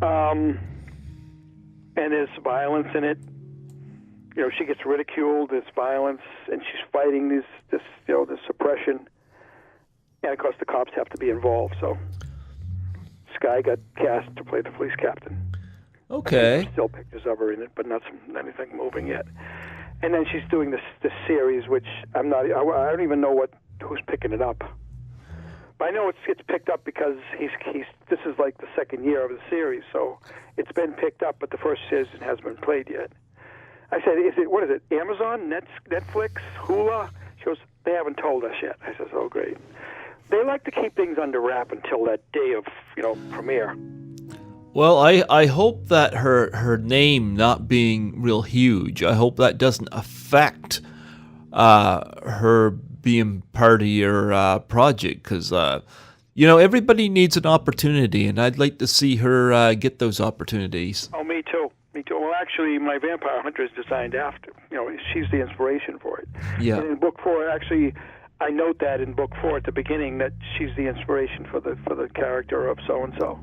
And there's violence in it. She gets ridiculed. There's violence, and she's fighting this suppression. And of course, the cops have to be involved. So Skye got cast to play the police captain. Okay. There's still pictures of her in it, but not anything moving yet. And then she's doing this series, which I don't even know who's picking it up. But I know it's picked up because this is like the second year of the series, so it's been picked up, but the first season hasn't been played yet. I said, what is it, Amazon, Netflix, Hulu? She goes, they haven't told us yet. I says, oh, great. They like to keep things under wrap until that day of, premiere. Well, I hope that her name not being real huge, I hope that doesn't affect her being part of your project, because everybody needs an opportunity, and I'd like to see her get those opportunities. Oh, me too. Well, actually, my Vampire Hunter is designed after. She's the inspiration for it. Yeah. And in book 4, actually, I note that in book 4 at the beginning that she's the inspiration for the character of so and so.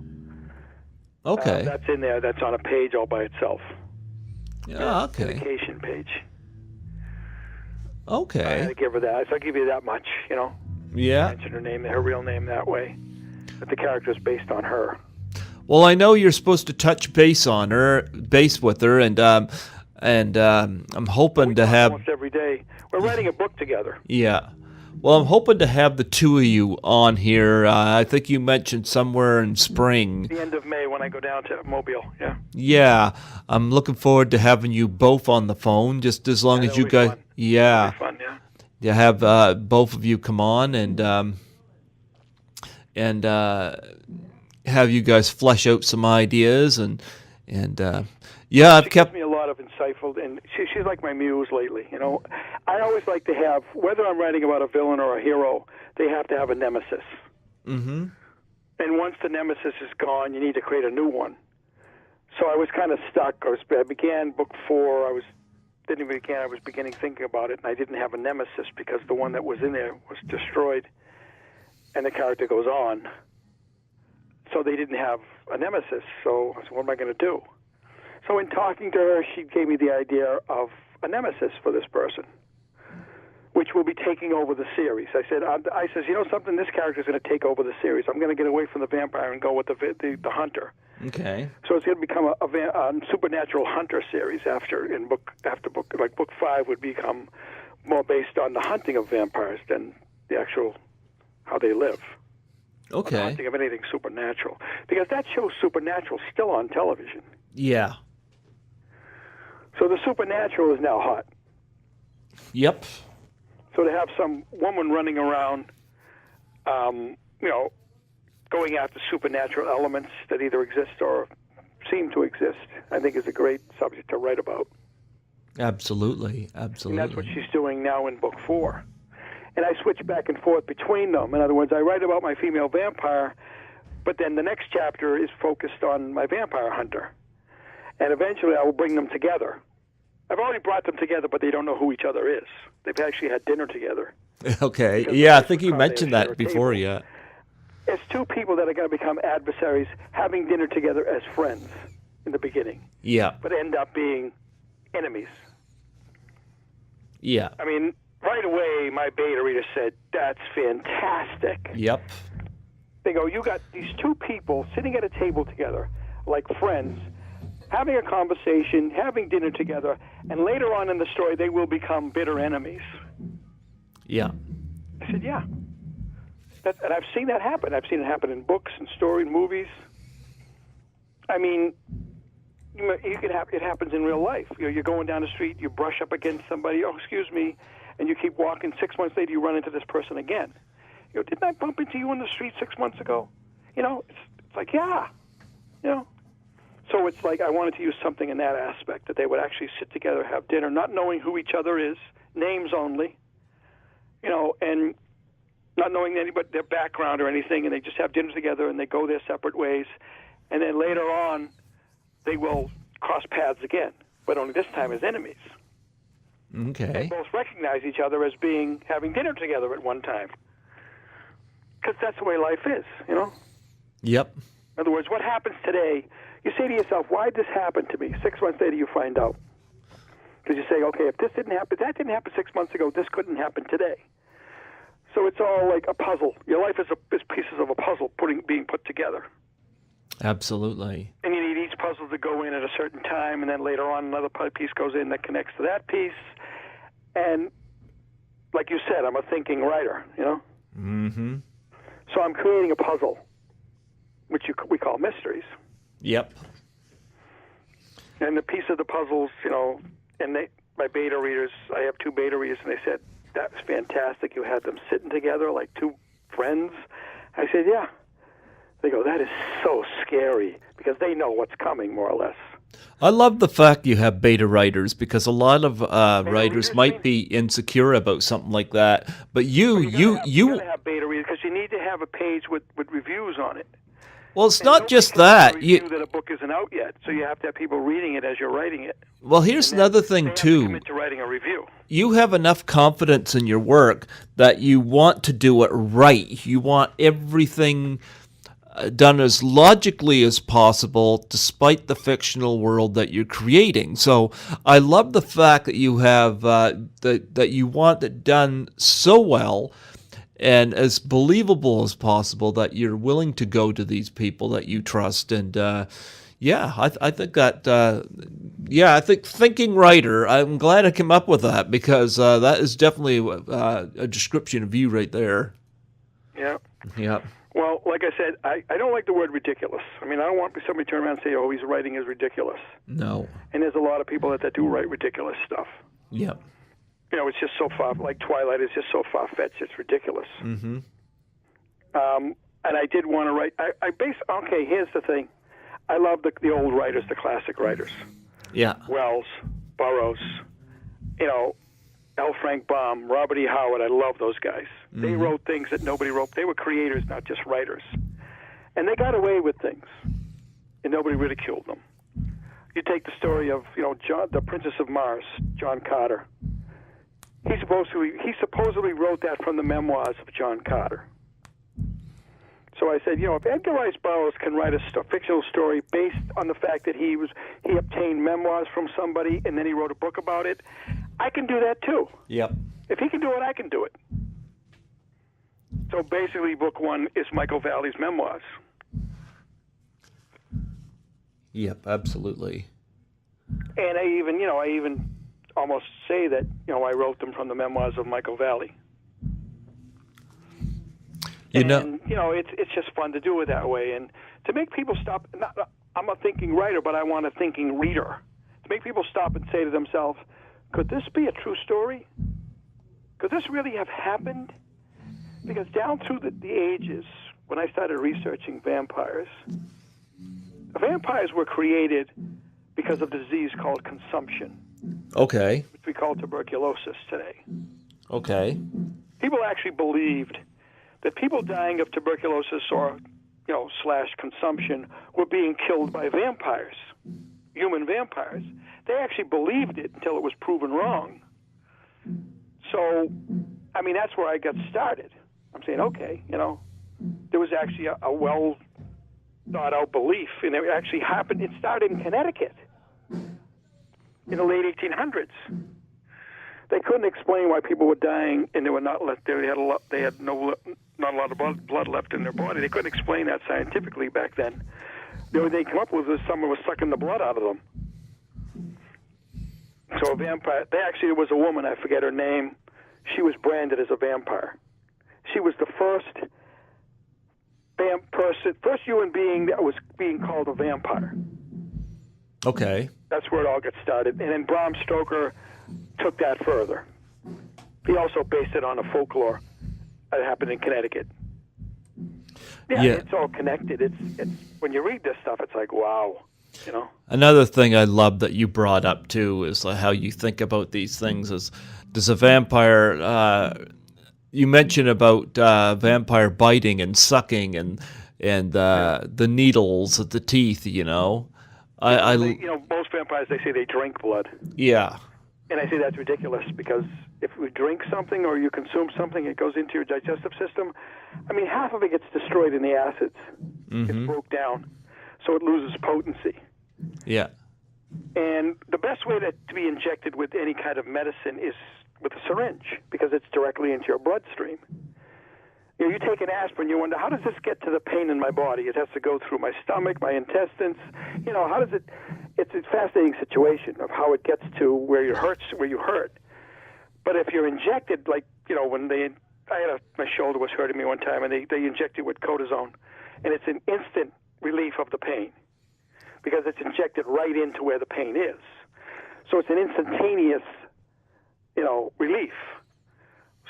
Okay. That's in there. That's on a page all by itself. Yeah. Okay. Dedication page. Okay. I had to give her that. So I'll give you that much. Yeah. Mention her name, her real name that way. But the character is based on her. Well, I know you're supposed to touch base with her, and I'm hoping to have almost every day. We're writing a book together. Yeah. Well, I'm hoping to have the two of you on here. I think you mentioned somewhere in spring. The end of May when I go down to Mobile, yeah. Yeah, I'm looking forward to having you both on the phone, just as long as you guys... Fun. Yeah. That'll be fun, yeah. You have both of you come on and have you guys flesh out some ideas and yeah, I've kept me a lot of insightful, and she's like my muse lately. You know, I always like to have, whether I'm writing about a villain or a hero, they have to have a nemesis. Mm-hmm. And once the nemesis is gone, you need to create a new one. So I was kind of stuck. I began book 4. I was beginning thinking about it, and I didn't have a nemesis because the one that was in there was destroyed, and the character goes on. So they didn't have a nemesis. So I said, what am I going to do? So in talking to her, she gave me the idea of a nemesis for this person, which will be taking over the series. I says, you know something, this character is going to take over the series. I'm going to get away from the vampire and go with the hunter. Okay. So it's going to become a supernatural hunter series after book 5 would become more based on the hunting of vampires than the actual how they live. Okay. The hunting of anything supernatural, because that show Supernatural is still on television. Yeah. So the supernatural is now hot. Yep. So to have some woman running around, going after supernatural elements that either exist or seem to exist, I think is a great subject to write about. Absolutely. Absolutely. And that's what she's doing now in book 4. And I switch back and forth between them. In other words, I write about my female vampire, but then the next chapter is focused on my vampire hunter. And eventually I will bring them together. I've already brought them together, but they don't know who each other is. They've actually had dinner together. Okay. Yeah, I think you mentioned that before, yeah. It's two people that are going to become adversaries having dinner together as friends in the beginning. Yeah. But end up being enemies. Yeah. I mean, right away, my beta reader said, that's fantastic. Yep. They go, you got these two people sitting at a table together, like friends, having a conversation, having dinner together, and later on in the story, they will become bitter enemies. Yeah. I said, yeah. And I've seen that happen. I've seen it happen in books and story, movies. I mean, it happens in real life. You're going down the street, you brush up against somebody, oh, excuse me, and you keep walking. 6 months later, you run into this person again. Didn't I bump into you on the street 6 months ago? It's like, yeah. So it's like I wanted to use something in that aspect, that they would actually sit together, have dinner, not knowing who each other is, names only, and not knowing anybody, their background or anything, and they just have dinner together and they go their separate ways. And then later on, they will cross paths again, but only this time as enemies. Okay. They both recognize each other as having dinner together at one time. Because that's the way life is, Yep. In other words, what happens today, you say to yourself, why did this happen to me? 6 months later, you find out. Because you say, okay, if that didn't happen 6 months ago, this couldn't happen today. So it's all like a puzzle. Your life is pieces of a puzzle being put together. Absolutely. And you need each puzzle to go in at a certain time, and then later on another piece goes in that connects to that piece. And like you said, I'm a thinking writer, Mm-hmm. So I'm creating a puzzle, which we call mysteries. Yep. And the piece of the puzzles, and my beta readers, I have 2 beta readers, and they said, that was fantastic. You had them sitting together like 2 friends. I said, yeah. They go, that is so scary, because they know what's coming, more or less. I love the fact you have beta writers, because a lot of writers might be insecure about something like that. But you gotta have beta readers, because you need to have a page with reviews on it. Well, it's not just that. That a book isn't out yet, so you have to have people reading it as you're writing it. Well, here's another thing too. To commit to writing a review. You have enough confidence in your work that you want to do it right. You want everything done as logically as possible, despite the fictional world that you're creating. So I love the fact that you have that you want it done so well and as believable as possible, that you're willing to go to these people that you trust and Yeah, I think that. I think thinking writer. I'm glad I came up with that because that is definitely a description of you right there. Yeah. Yeah. Well, like I said, I don't like the word ridiculous. I mean, I don't want somebody to turn around and say, "Oh, his writing is ridiculous." No. And there's a lot of people that do write ridiculous stuff. Yep. You know, it's just so far, like Twilight is just so far-fetched, it's ridiculous. Mm-hmm. And I did want to write, okay, here's the thing. I love the old writers, the classic writers. Yeah. Wells, Burroughs, you know, L. Frank Baum, Robert E. Howard, I love those guys. Mm-hmm. They wrote things that nobody wrote. They were creators, not just writers. And they got away with things, and nobody ridiculed them. You take the story of, you know, the Princess of Mars, John Carter. He supposedly wrote that from the memoirs of John Carter. So I said, you know, if Edgar Rice Burroughs can write a fictional story based on the fact that he obtained memoirs from somebody and then he wrote a book about it, I can do that too. Yep. If he can do it, I can do it. So basically, book one is Michael Valle's memoirs. Yep, absolutely. And I even almost say that, you know, I wrote them from the memoirs of Michael Valle. And it's just fun to do it that way, and to make people stop. I'm a thinking writer, but I want a thinking reader. To make people stop and say to themselves, "Could this be a true story? Could this really have happened?" Because down through the ages, when I started researching vampires were created because of a disease called consumption. Okay. Which we call tuberculosis today. Okay. People actually believed that people dying of tuberculosis or, you know, / consumption were being killed by vampires, human vampires. They actually believed it until it was proven wrong. So, I mean, that's where I got started. I'm saying, okay, you know, there was actually a well thought out belief, and it actually happened. It started in Connecticut in the late 1800s. They couldn't explain why people were dying, and they were not left. They had not a lot of blood left in their body. They couldn't explain that scientifically back then. The only thing they came up with was someone was sucking the blood out of them. So a vampire. There was a woman. I forget her name. She was branded as a vampire. She was the first human being that was being called a vampire. Okay. That's where it all got started. And then Bram Stoker took that further. He also based it on a folklore that happened in Connecticut. Yeah, it's all connected. It's when you read this stuff, it's like, wow, you know. Another thing I love that you brought up too is how you think about these things. Is does a vampire? You mentioned about vampire biting and sucking and the needles at the teeth. You know, most vampires, they say they drink blood. Yeah. And I say that's ridiculous because if you drink something or you consume something, it goes into your digestive system. I mean, half of it gets destroyed in the acids. Mm-hmm. It broke down, so it loses potency. Yeah. And the best way to be injected with any kind of medicine is with a syringe because it's directly into your bloodstream. You know, you take an aspirin, you wonder, how does this get to the pain in my body? It has to go through my stomach, my intestines. You know, how does it... It's a fascinating situation of how it gets to where you hurt. But if you're injected, like, you know, my shoulder was hurting me one time, and they injected with cortisone, and it's an instant relief of the pain because it's injected right into where the pain is. So it's an instantaneous, you know, relief.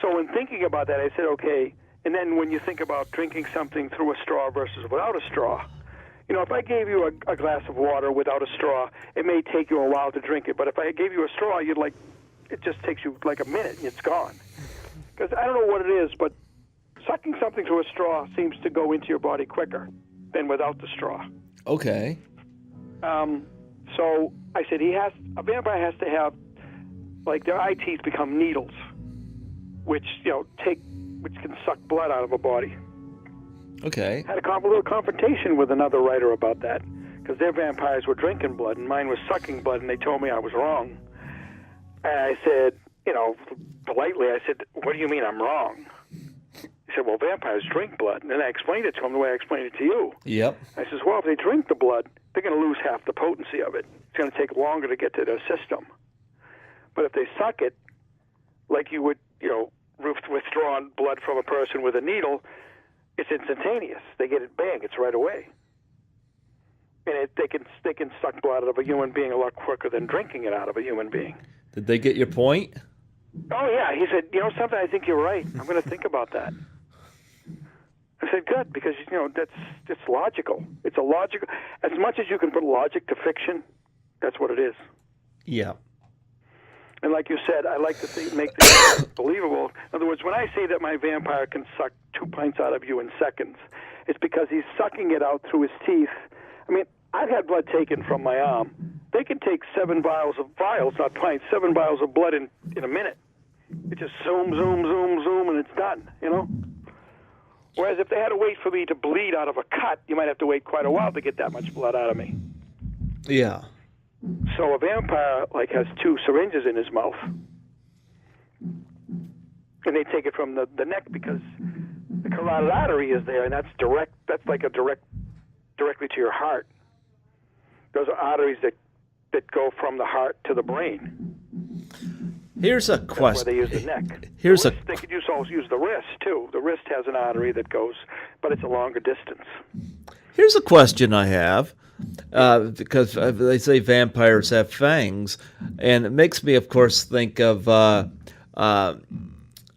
So when thinking about that, I said, okay, and then when you think about drinking something through a straw versus without a straw, you know, if I gave you a glass of water without a straw, it may take you a while to drink it. But if I gave you a straw, it just takes you like a minute and it's gone. Because I don't know what it is, but sucking something through a straw seems to go into your body quicker than without the straw. Okay. So I said a vampire has to have, like, their eye teeth become needles, which can suck blood out of a body. Okay. Had a little confrontation with another writer about that because their vampires were drinking blood and mine was sucking blood, and they told me I was wrong. And I said, you know, politely, I said, what do you mean I'm wrong? He said, well, vampires drink blood. And then I explained it to him the way I explained it to you. Yep. I says, well, if they drink the blood, they're going to lose half the potency of it. It's going to take longer to get to their system. But if they suck it, like you would, withdraw blood from a person with a needle, it's instantaneous. They get it, bang, it's right away. And they can suck blood out of a human being a lot quicker than drinking it out of a human being. Did they get your point? Oh, yeah. He said, something, I think you're right. I'm going to think about that. I said, good, because, that's logical. It's a logical. As much as you can put logic to fiction, that's what it is. Yeah. And like you said, I like to make things believable. In other words, when I say that my vampire can suck 2 pints out of you in seconds, it's because he's sucking it out through his teeth. I mean, I've had blood taken from my arm. They can take 7 vials, not pints, 7 vials of blood in a minute. It just zoom, zoom, zoom, zoom, and it's done, Whereas if they had to wait for me to bleed out of a cut, you might have to wait quite a while to get that much blood out of me. Yeah. So a vampire, has 2 syringes in his mouth. And they take it from the neck because the carotid artery is there, and that's directly to your heart. Those are arteries that go from the heart to the brain. Here's a That's question. where they use the neck. They could also use the wrist, too. The wrist has an artery that goes, but it's a longer distance. Here's a question I have, because they say vampires have fangs, and it makes me, of course, think of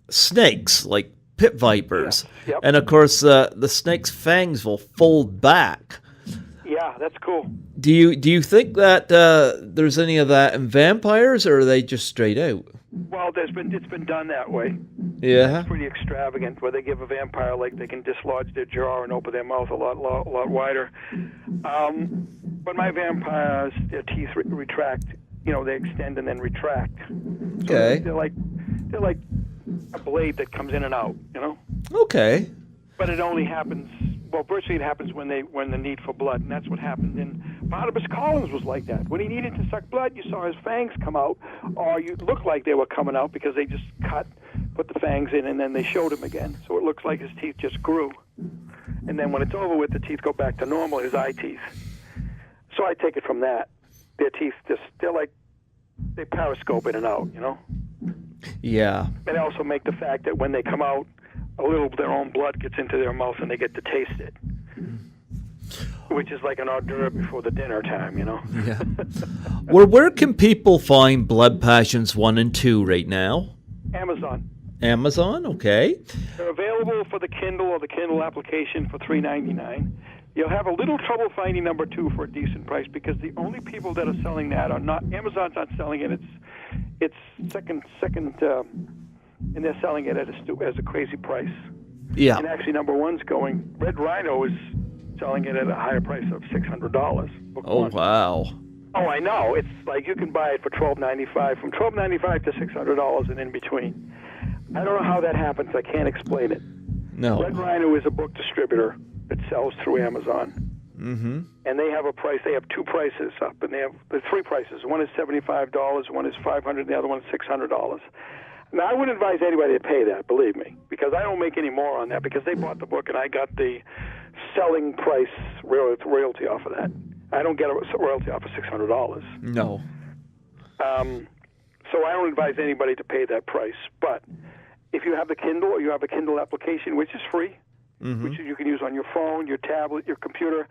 snakes, like pit vipers. Yeah. Yep. And, of course, the snake's fangs will fold back. Yeah, that's cool. Do you think that there's any of that in vampires, or are they just straight out? Well, it's been done that way. Yeah. It's pretty extravagant, where they give a vampire, they can dislodge their jaw and open their mouth a lot wider. But my vampires, their teeth retract. They extend and then retract. Okay. So they're like a blade that comes in and out. Okay. But it only happens. Well, virtually it happens when the need for blood, and that's what happened in Barnabas Collins was like that. When he needed to suck blood, you saw his fangs come out, or you looked like they were coming out because they just put the fangs in, and then they showed him again. So it looks like his teeth just grew. And then when it's over with, the teeth go back to normal, his eye teeth. So I take it from that. Their teeth they periscope in and out, Yeah. And also make the fact that when they come out, a little of their own blood gets into their mouth and they get to taste it, which is like an hors d'oeuvre before the dinner time, Yeah. Well, where can people find Blood Passions 1 and 2 right now? Amazon. Amazon, okay. They're available for the Kindle or the Kindle application for $3.99. You'll have a little trouble finding number 2 for a decent price because the only people that are selling that are not Amazon's not selling it. It's second. And they're selling it as a crazy price. Yeah. And actually, number 1's going. Red Rhino is selling it at a higher price of $600. Oh, wow. Oh, I know. It's like you can buy it for $12.95, from $12.95 to $600 and in between. I don't know how that happens. I can't explain it. No. Red Rhino is a book distributor that sells through Amazon. Mm-hmm. And they have a price. They have 2 prices up, and they have 3 prices. One is $75, one is $500, and the other one is $600. Now, I wouldn't advise anybody to pay that, believe me, because I don't make any more on that because they bought the book and I got the selling price royalty off of that. I don't get a royalty off of $600. No. So I don't advise anybody to pay that price. But if you have the Kindle or you have a Kindle application, which is free, Mm-hmm. which you can use on your phone, your tablet, your computer,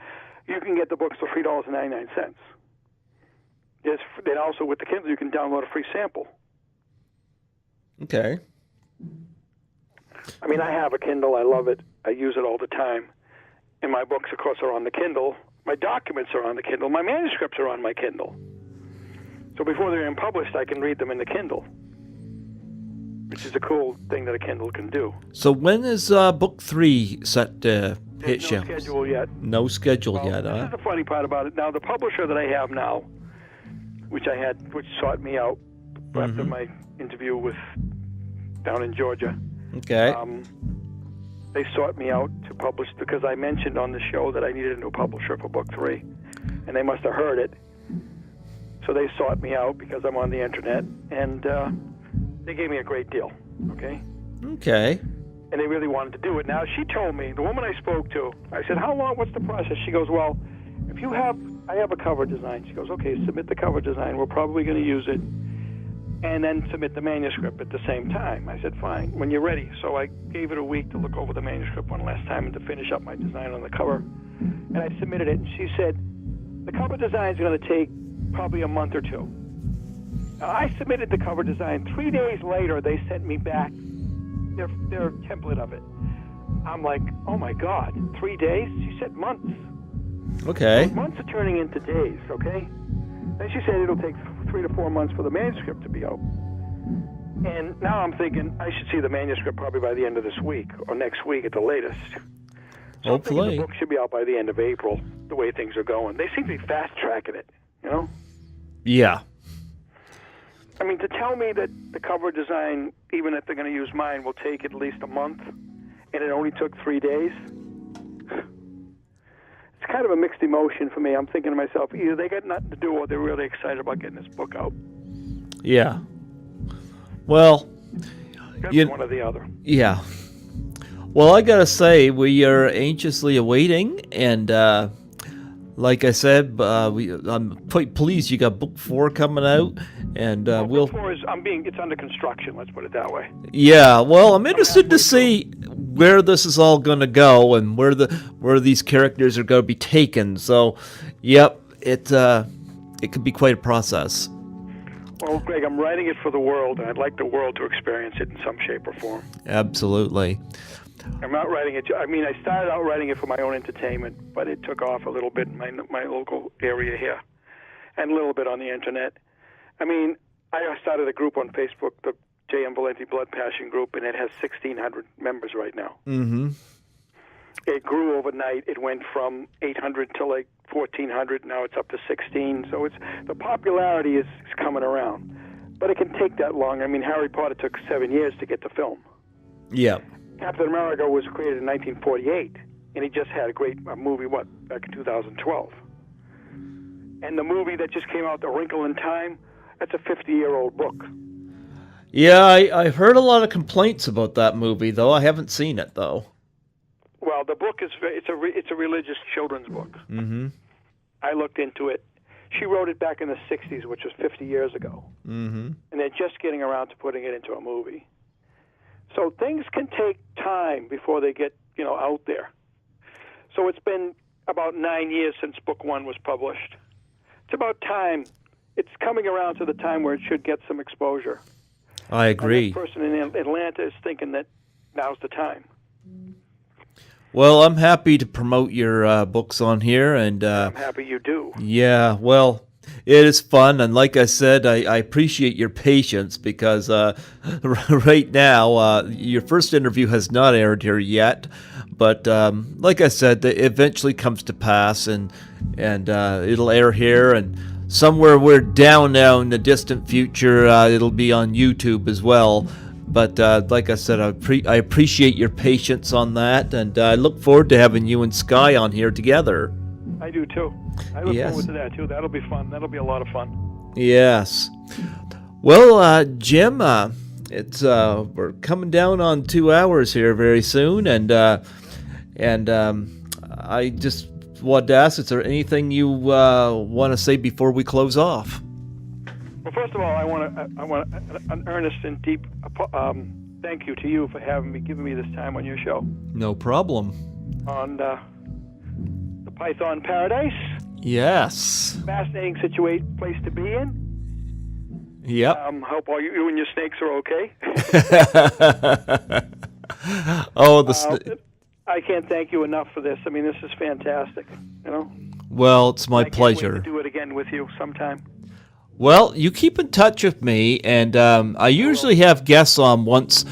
you can get the books for $3.99. Then also with the Kindle, you can download a free sample. Okay. I mean, I have a Kindle. I love it. I use it all the time. And my books, of course, are on the Kindle. My documents are on the Kindle. My manuscripts are on my Kindle. So before they're published, I can read them in the Kindle, which is a cool thing that a Kindle can do. So when is book 3 set to hit There's no shelves? schedule yet. No schedule Well, yet, this huh? is the funny part about it. Now, the publisher that I have now, which sought me out after my interview down in Georgia. Okay. They sought me out to publish because I mentioned on the show that I needed a new publisher for book 3, and they must have heard it. So they sought me out because I'm on the internet, and they gave me a great deal. Okay. Okay. And they really wanted to do it. Now, she told me, the woman I spoke to, I said, how long, what's the process? She goes, well, if you have I have a cover design. She goes, okay, submit the cover design. We're probably going to use it, and then submit the manuscript at the same time. I said, fine, when you're ready. So I gave it a week to look over the manuscript one last time and to finish up my design on the cover. And I submitted it, and she said, the cover design is going to take probably a month or two. Now, I submitted the cover design. 3 days later, they sent me back their template of it. I'm like, oh my God, 3 days? She said months. Okay. So months are turning into days, okay? Then she said it'll take 3 to 4 months for the manuscript to be out. And now I'm thinking I should see the manuscript probably by the end of this week or next week at the latest. So Hopefully. I'm thinking the book should be out by the end of April, the way things are going. They seem to be fast-tracking it, you know? Yeah. I mean, to tell me that the cover design, even if they're going to use mine, will take at least a month, and it only took 3 days, it's kind of a mixed emotion for me. I'm thinking to myself, either they got nothing to do or they're really excited about getting this book out. Yeah. Well, One or the other. Yeah. Well, I gotta say, we are anxiously awaiting, and like I said, I'm quite pleased you got book 4 coming out, and Book 4 is it's under construction. Let's put it that way. Yeah. Well, I'm interested to see where this is all going to go and where these characters are going to be taken. So, yep, it could be quite a process. Well, Greg, I'm writing it for the world, and I'd like the world to experience it in some shape or form. Absolutely. I'm not writing it. I mean, I started out writing it for my own entertainment, but it took off a little bit in my local area here, and a little bit on the internet. I mean, I started a group on Facebook, the Jim Valente Blood Passion Group, and it has 1,600 members right now. Mm-hmm. It grew overnight. It went from 800 to like 1,400. Now it's up to 16. So the popularity is coming around. But it can take that long. I mean, Harry Potter took 7 years to get to film. Yeah. Captain America was created in 1948, and he just had a great movie, back in 2012. And the movie that just came out, The Wrinkle in Time, that's a 50-year-old book. Yeah, I've heard a lot of complaints about that movie, though. I haven't seen it, though. Well, the book it's a religious children's book. Mm-hmm. I looked into it. She wrote it back in the 60s, which was 50 years ago. Mm-hmm. And they're just getting around to putting it into a movie. So things can take time before they get, out there. So it's been about 9 years since book 1 was published. It's about time. It's coming around to the time where it should get some exposure. I agree. And that person in Atlanta is thinking that now's the time. Well, I'm happy to promote your books on here, and I'm happy you do. Yeah, well, it is fun, and like I said, I appreciate your patience because right now your first interview has not aired here yet, but like I said, it eventually comes to pass, and it'll air here, and somewhere we're down now in the distant future, it'll be on YouTube as well. But like I said, I appreciate your patience on that, and I look forward to having you and Sky on here together. I do too. I look forward to that too. That'll be fun. That'll be a lot of fun. Yes. Well, Jim, it's we're coming down on 2 hours here very soon, and I just wanted to ask: is there anything you want to say before we close off? Well, first of all, I want an earnest and deep thank you to you for giving me this time on your show. No problem. On the Python Paradise. Yes. Fascinating place to be in. Yep. Hope all you and your snakes are okay. I can't thank you enough for this. I mean, this is fantastic. Well, it's my I can't pleasure. wait to do it again with you sometime. Well, you keep in touch with me, and I usually have guests on once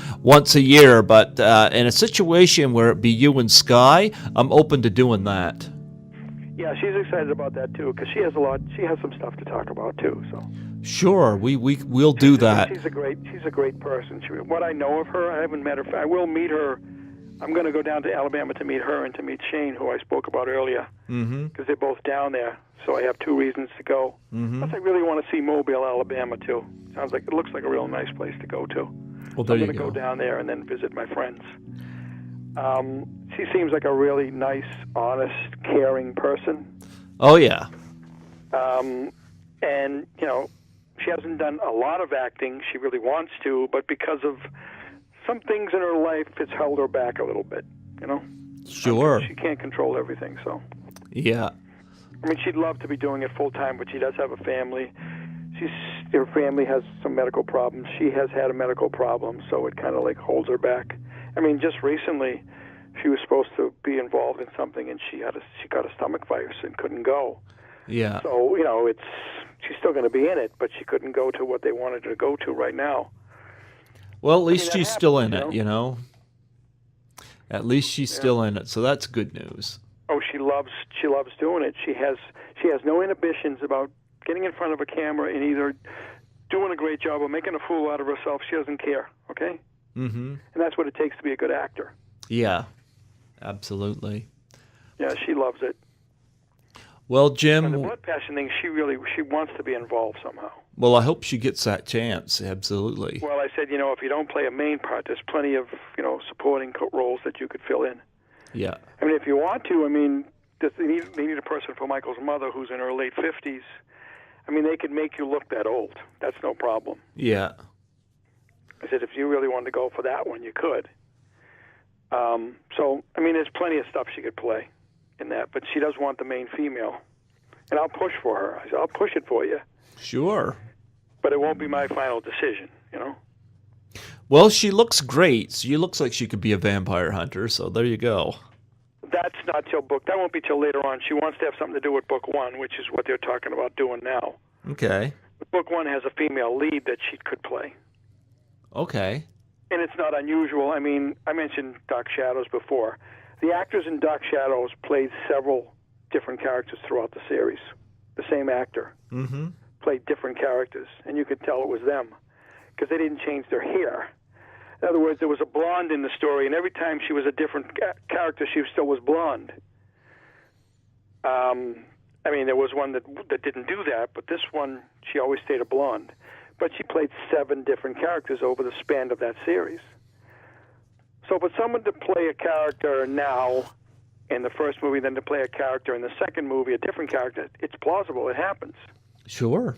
a year, but in a situation where it be you and Sky, I'm open to doing that. Yeah, she's excited about that too, because she has some stuff to talk about too. So sure, we'll do that. She's a great person. What I know of her, I haven't met her. I will meet her. I'm going to go down to Alabama to meet her and to meet Shane, who I spoke about earlier, because they're both down there. So I have 2 reasons to go. Plus, I really want to see Mobile, Alabama too. It looks like a real nice place to go to. Well, so I'm going to go down there and then visit my friends. She seems like a really nice, honest, caring person. Oh yeah. And, she hasn't done a lot of acting. She really wants to, but because of some things in her life, it's held her back a little bit, Sure. She can't control everything, so. Yeah. I mean, she'd love to be doing it full time, but she does have a family. Her family has some medical problems. She has had a medical problem, so it kind of like holds her back. I mean, just recently, she was supposed to be involved in something, and she got a stomach virus and couldn't go. Yeah. So she's still going to be in it, but she couldn't go to what they wanted her to go to right now. Well, at least she's still in happens, it, At least she's still in it, so that's good news. Oh, she loves doing it. She has no inhibitions about getting in front of a camera and either doing a great job or making a fool out of herself. She doesn't care, okay? Mm-hmm. And that's what it takes to be a good actor. Yeah, absolutely. Yeah, she loves it. Well, Jim... And the blood passion thing, she wants to be involved somehow. Well, I hope she gets that chance, absolutely. Well, I said, if you don't play a main part, there's plenty of, supporting roles that you could fill in. Yeah. I mean, if you want to, they need a person for Michael's mother who's in her late 50s. I mean, they could make you look that old. That's no problem. Yeah. I said, if you really wanted to go for that one, you could. So, there's plenty of stuff she could play in that, but she does want the main female. And I'll push for her. I said, I'll push it for you. Sure. But it won't be my final decision, Well, she looks great. She looks like she could be a vampire hunter, so there you go. That's not till that won't be till later on. She wants to have something to do with book 1, which is what they're talking about doing now. Okay. But book 1 has a female lead that she could play. Okay. And it's not unusual. I mentioned Dark Shadows before. The actors in Dark Shadows played several different characters throughout the series. The same actor played different characters, and you could tell it was them because they didn't change their hair. In other words, there was a blonde in the story, and every time she was a different character, she still was blonde. There was one that didn't do that, but this one, she always stayed a blonde. But she played 7 different characters over the span of that series. So for someone to play a character now in the first movie, then to play a character in the second movie, a different character, it's plausible. It happens. Sure.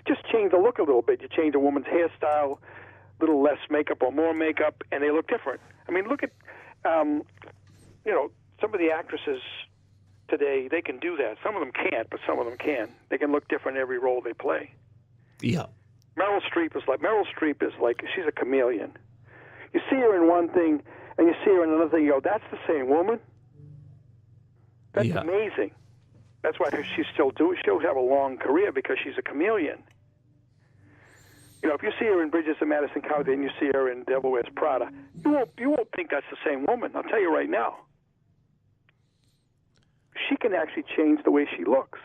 Just change the look a little bit. You change a woman's hairstyle, a little less makeup or more makeup, and they look different. Look at, some of the actresses today, they can do that. Some of them can't, but some of them can. They can look different in every role they play. Yeah. Meryl Streep is like she's a chameleon. You see her in one thing, and you see her in another thing, you go, that's the same woman? That's amazing. That's why she'll have a long career, because she's a chameleon. If you see her in Bridges of Madison County and you see her in Devil Wears Prada, you won't think that's the same woman. I'll tell you right now. She can actually change the way she looks.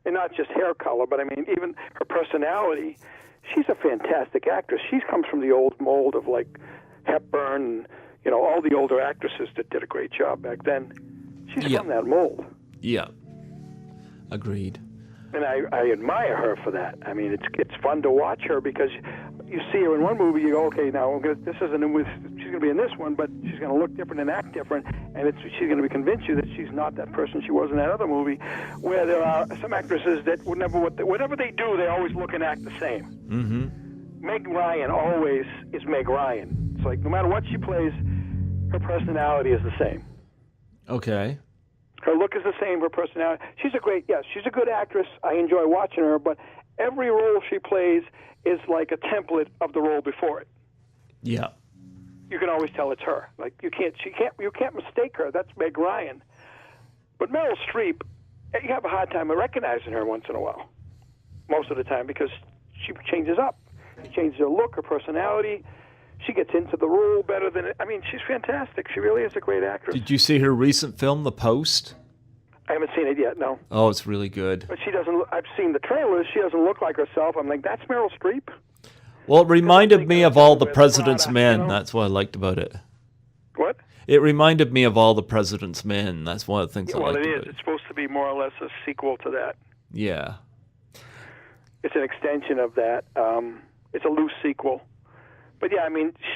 And not just hair color, but even her personality. She's a fantastic actress. She comes from the old mold of like Hepburn and, all the older actresses that did a great job back then. She's from that mold. Yeah. Agreed. And I admire her for that. It's fun to watch her because you see her in one movie, you go, okay, now this isn't she's going to be in this one, but she's going to look different and act different, and she's going to convince you that she's not that person she was in that other movie. Where there are some actresses that whatever they do, they always look and act the same. Mm-hmm. Meg Ryan always is Meg Ryan. It's like no matter what she plays, her personality is the same. Okay. Her look is the same, her personality. She's a good actress. I enjoy watching her, but every role she plays is like a template of the role before it. Yeah. You can always tell it's her. Like you can't mistake her. That's Meg Ryan. But Meryl Streep, you have a hard time recognizing her once in a while. Most of the time, because she changes up. She changes her look, her personality. She gets into the role better than she's fantastic. She really is a great actress. Did you see her recent film, The Post? I haven't seen it yet, no. Oh, it's really good. But she doesn't. I've seen the trailers. She doesn't look like herself. I'm like, that's Meryl Streep. Well, it reminded me of All the President's Men. That's what I liked about it. What? It reminded me of All the President's Men. That's one of the things I liked about it. Well, it is. It's supposed to be more or less a sequel to that. Yeah. It's an extension of that. It's a loose sequel. But yeah,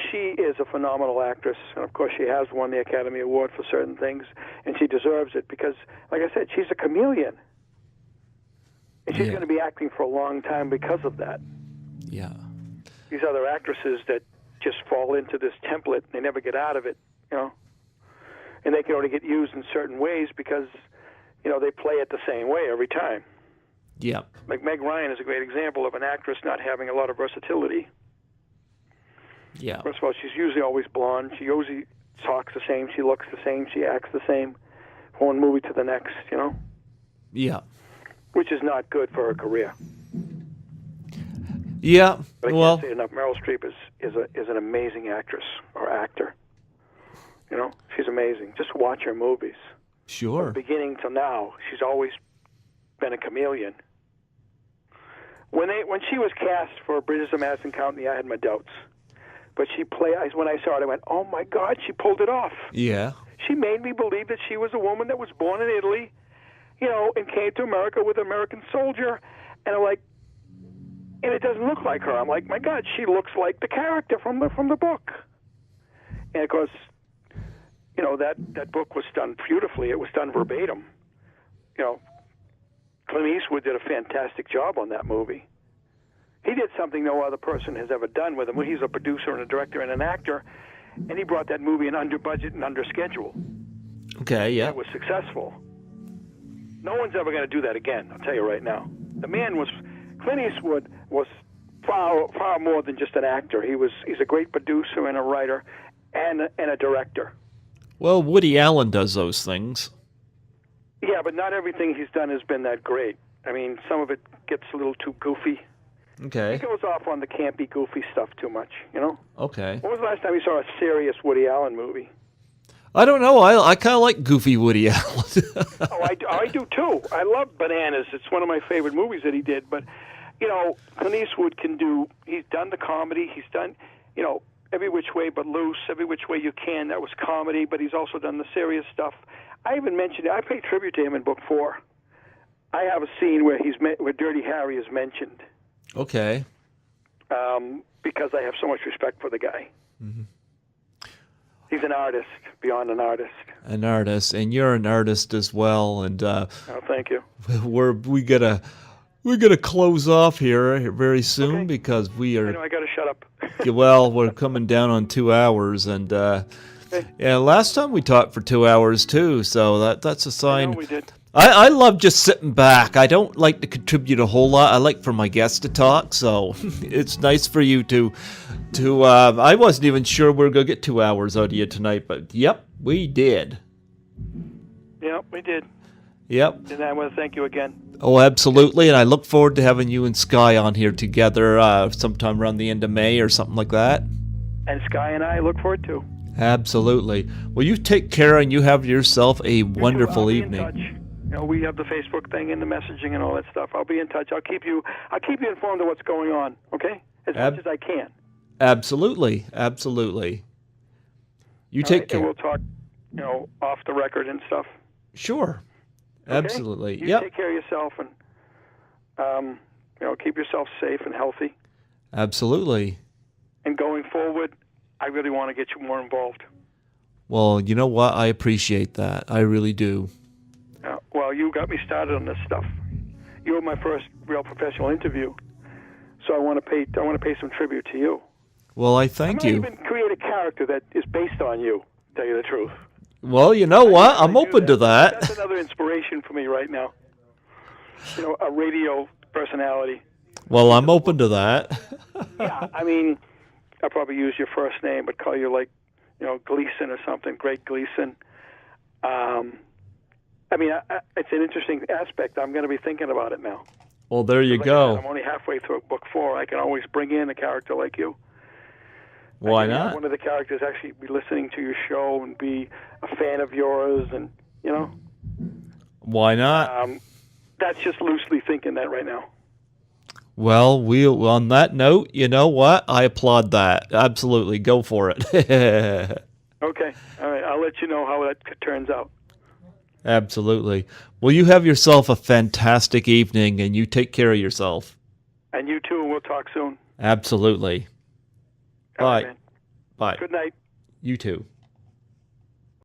she is a phenomenal actress, and of course she has won the Academy Award for certain things, and she deserves it because, like I said, she's a chameleon. She's going to be acting for a long time because of that. Yeah. These other actresses that just fall into this template, they never get out of it, and they can only get used in certain ways because, they play it the same way every time. Yeah. Like Meg Ryan is a great example of an actress not having a lot of versatility. Yeah. First of all, she's usually always blonde. She usually talks the same. She looks the same. She acts the same from one movie to the next, Yeah. which is not good for her career. Yeah. But I Well, can't say enough. Meryl Streep is an amazing actress or actor. She's amazing. Just watch her movies. sure. From beginning to now, she's always been a chameleon. When she was cast for Bridges of Madison County, I had my doubts. But when I saw it, I went, oh my God, she pulled it off. Yeah. She made me believe that she was a woman that was born in Italy, and came to America with an American soldier. And I'm like, and it doesn't look like her. I'm like, my God, she looks like the character from the book. And of course, that book was done beautifully. It was done verbatim. Clint Eastwood did a fantastic job on that movie. He did something no other person has ever done with him. He's a producer and a director and an actor, and he brought that movie in under budget and under schedule. Okay, yeah. It was successful. No one's ever going to do that again, I'll tell you right now. Clint Eastwood was far more than just an actor. He's a great producer and a writer and a director. Well, Woody Allen does those things. Yeah, but not everything he's done has been that great. I mean, some of it gets a little too goofy. Okay. He goes off on the campy, goofy stuff too much, Okay. When was the last time you saw a serious Woody Allen movie? I don't know. I kind of like goofy Woody Allen. I do too. I love Bananas. It's one of my favorite movies that he did. But, Clint Eastwood he's done the comedy. He's done, Every Which Way But Loose, Every Which Way You Can. That was comedy, but he's also done the serious stuff. I even mentioned it. I paid tribute to him in Book 4. I have a scene where Dirty Harry is mentioned. Okay. Because I have so much respect for the guy. Mm-hmm. He's an artist, beyond an artist. An artist, and you're an artist as well. And thank you. we gotta close off here very soon because we are. I gotta shut up. Well, we're coming down on 2 hours, and yeah, last time we talked for 2 hours too, so that's a sign. I know we did. I love just sitting back. I don't like to contribute a whole lot. I like for my guests to talk, so it's nice for you to I wasn't even sure we were going to get 2 hours out of you tonight, but yep, we did. Yep, we did. Yep. And I want to thank you again. Oh, absolutely, and I look forward to having you and Sky on here together sometime around the end of May or something like that. And Sky and I look forward to. Absolutely. Well, you take care and you have yourself a wonderful evening. I'll be in touch. We have the Facebook thing and the messaging and all that stuff. I'll be in touch. I'll keep you informed of what's going on, okay? As much as I can. Absolutely. You take care. And we'll talk, off the record and stuff. Sure. Okay? Absolutely. You take care of yourself and, keep yourself safe and healthy. Absolutely. And going forward, I really want to get you more involved. Well, you know what? I appreciate that. I really do. Well, you got me started on this stuff. You were my first real professional interview, so I want to pay some tribute to you. Well, I thank you. I might even create a character that is based on you. To tell you the truth. Well, you know what? I'm open to that. That's another inspiration for me right now. A radio personality. Well, I'm open to that. Yeah, I mean, I'll probably use your first name, but call you Gleason or something. Great Gleason. It's an interesting aspect. I'm going to be thinking about it now. Well, there you go. I'm only halfway through Book 4. I can always bring in a character like you. Why not? One of the characters actually be listening to your show and be a fan of yours, and Why not? That's just loosely thinking that right now. Well, on that note, you know what? I applaud that. Absolutely, go for it. Okay, all right. I'll let you know how that turns out. Absolutely. Well, you have yourself a fantastic evening, and you take care of yourself. And you too, and we'll talk soon. Absolutely. All Bye. right, man. Bye. Good night. You too.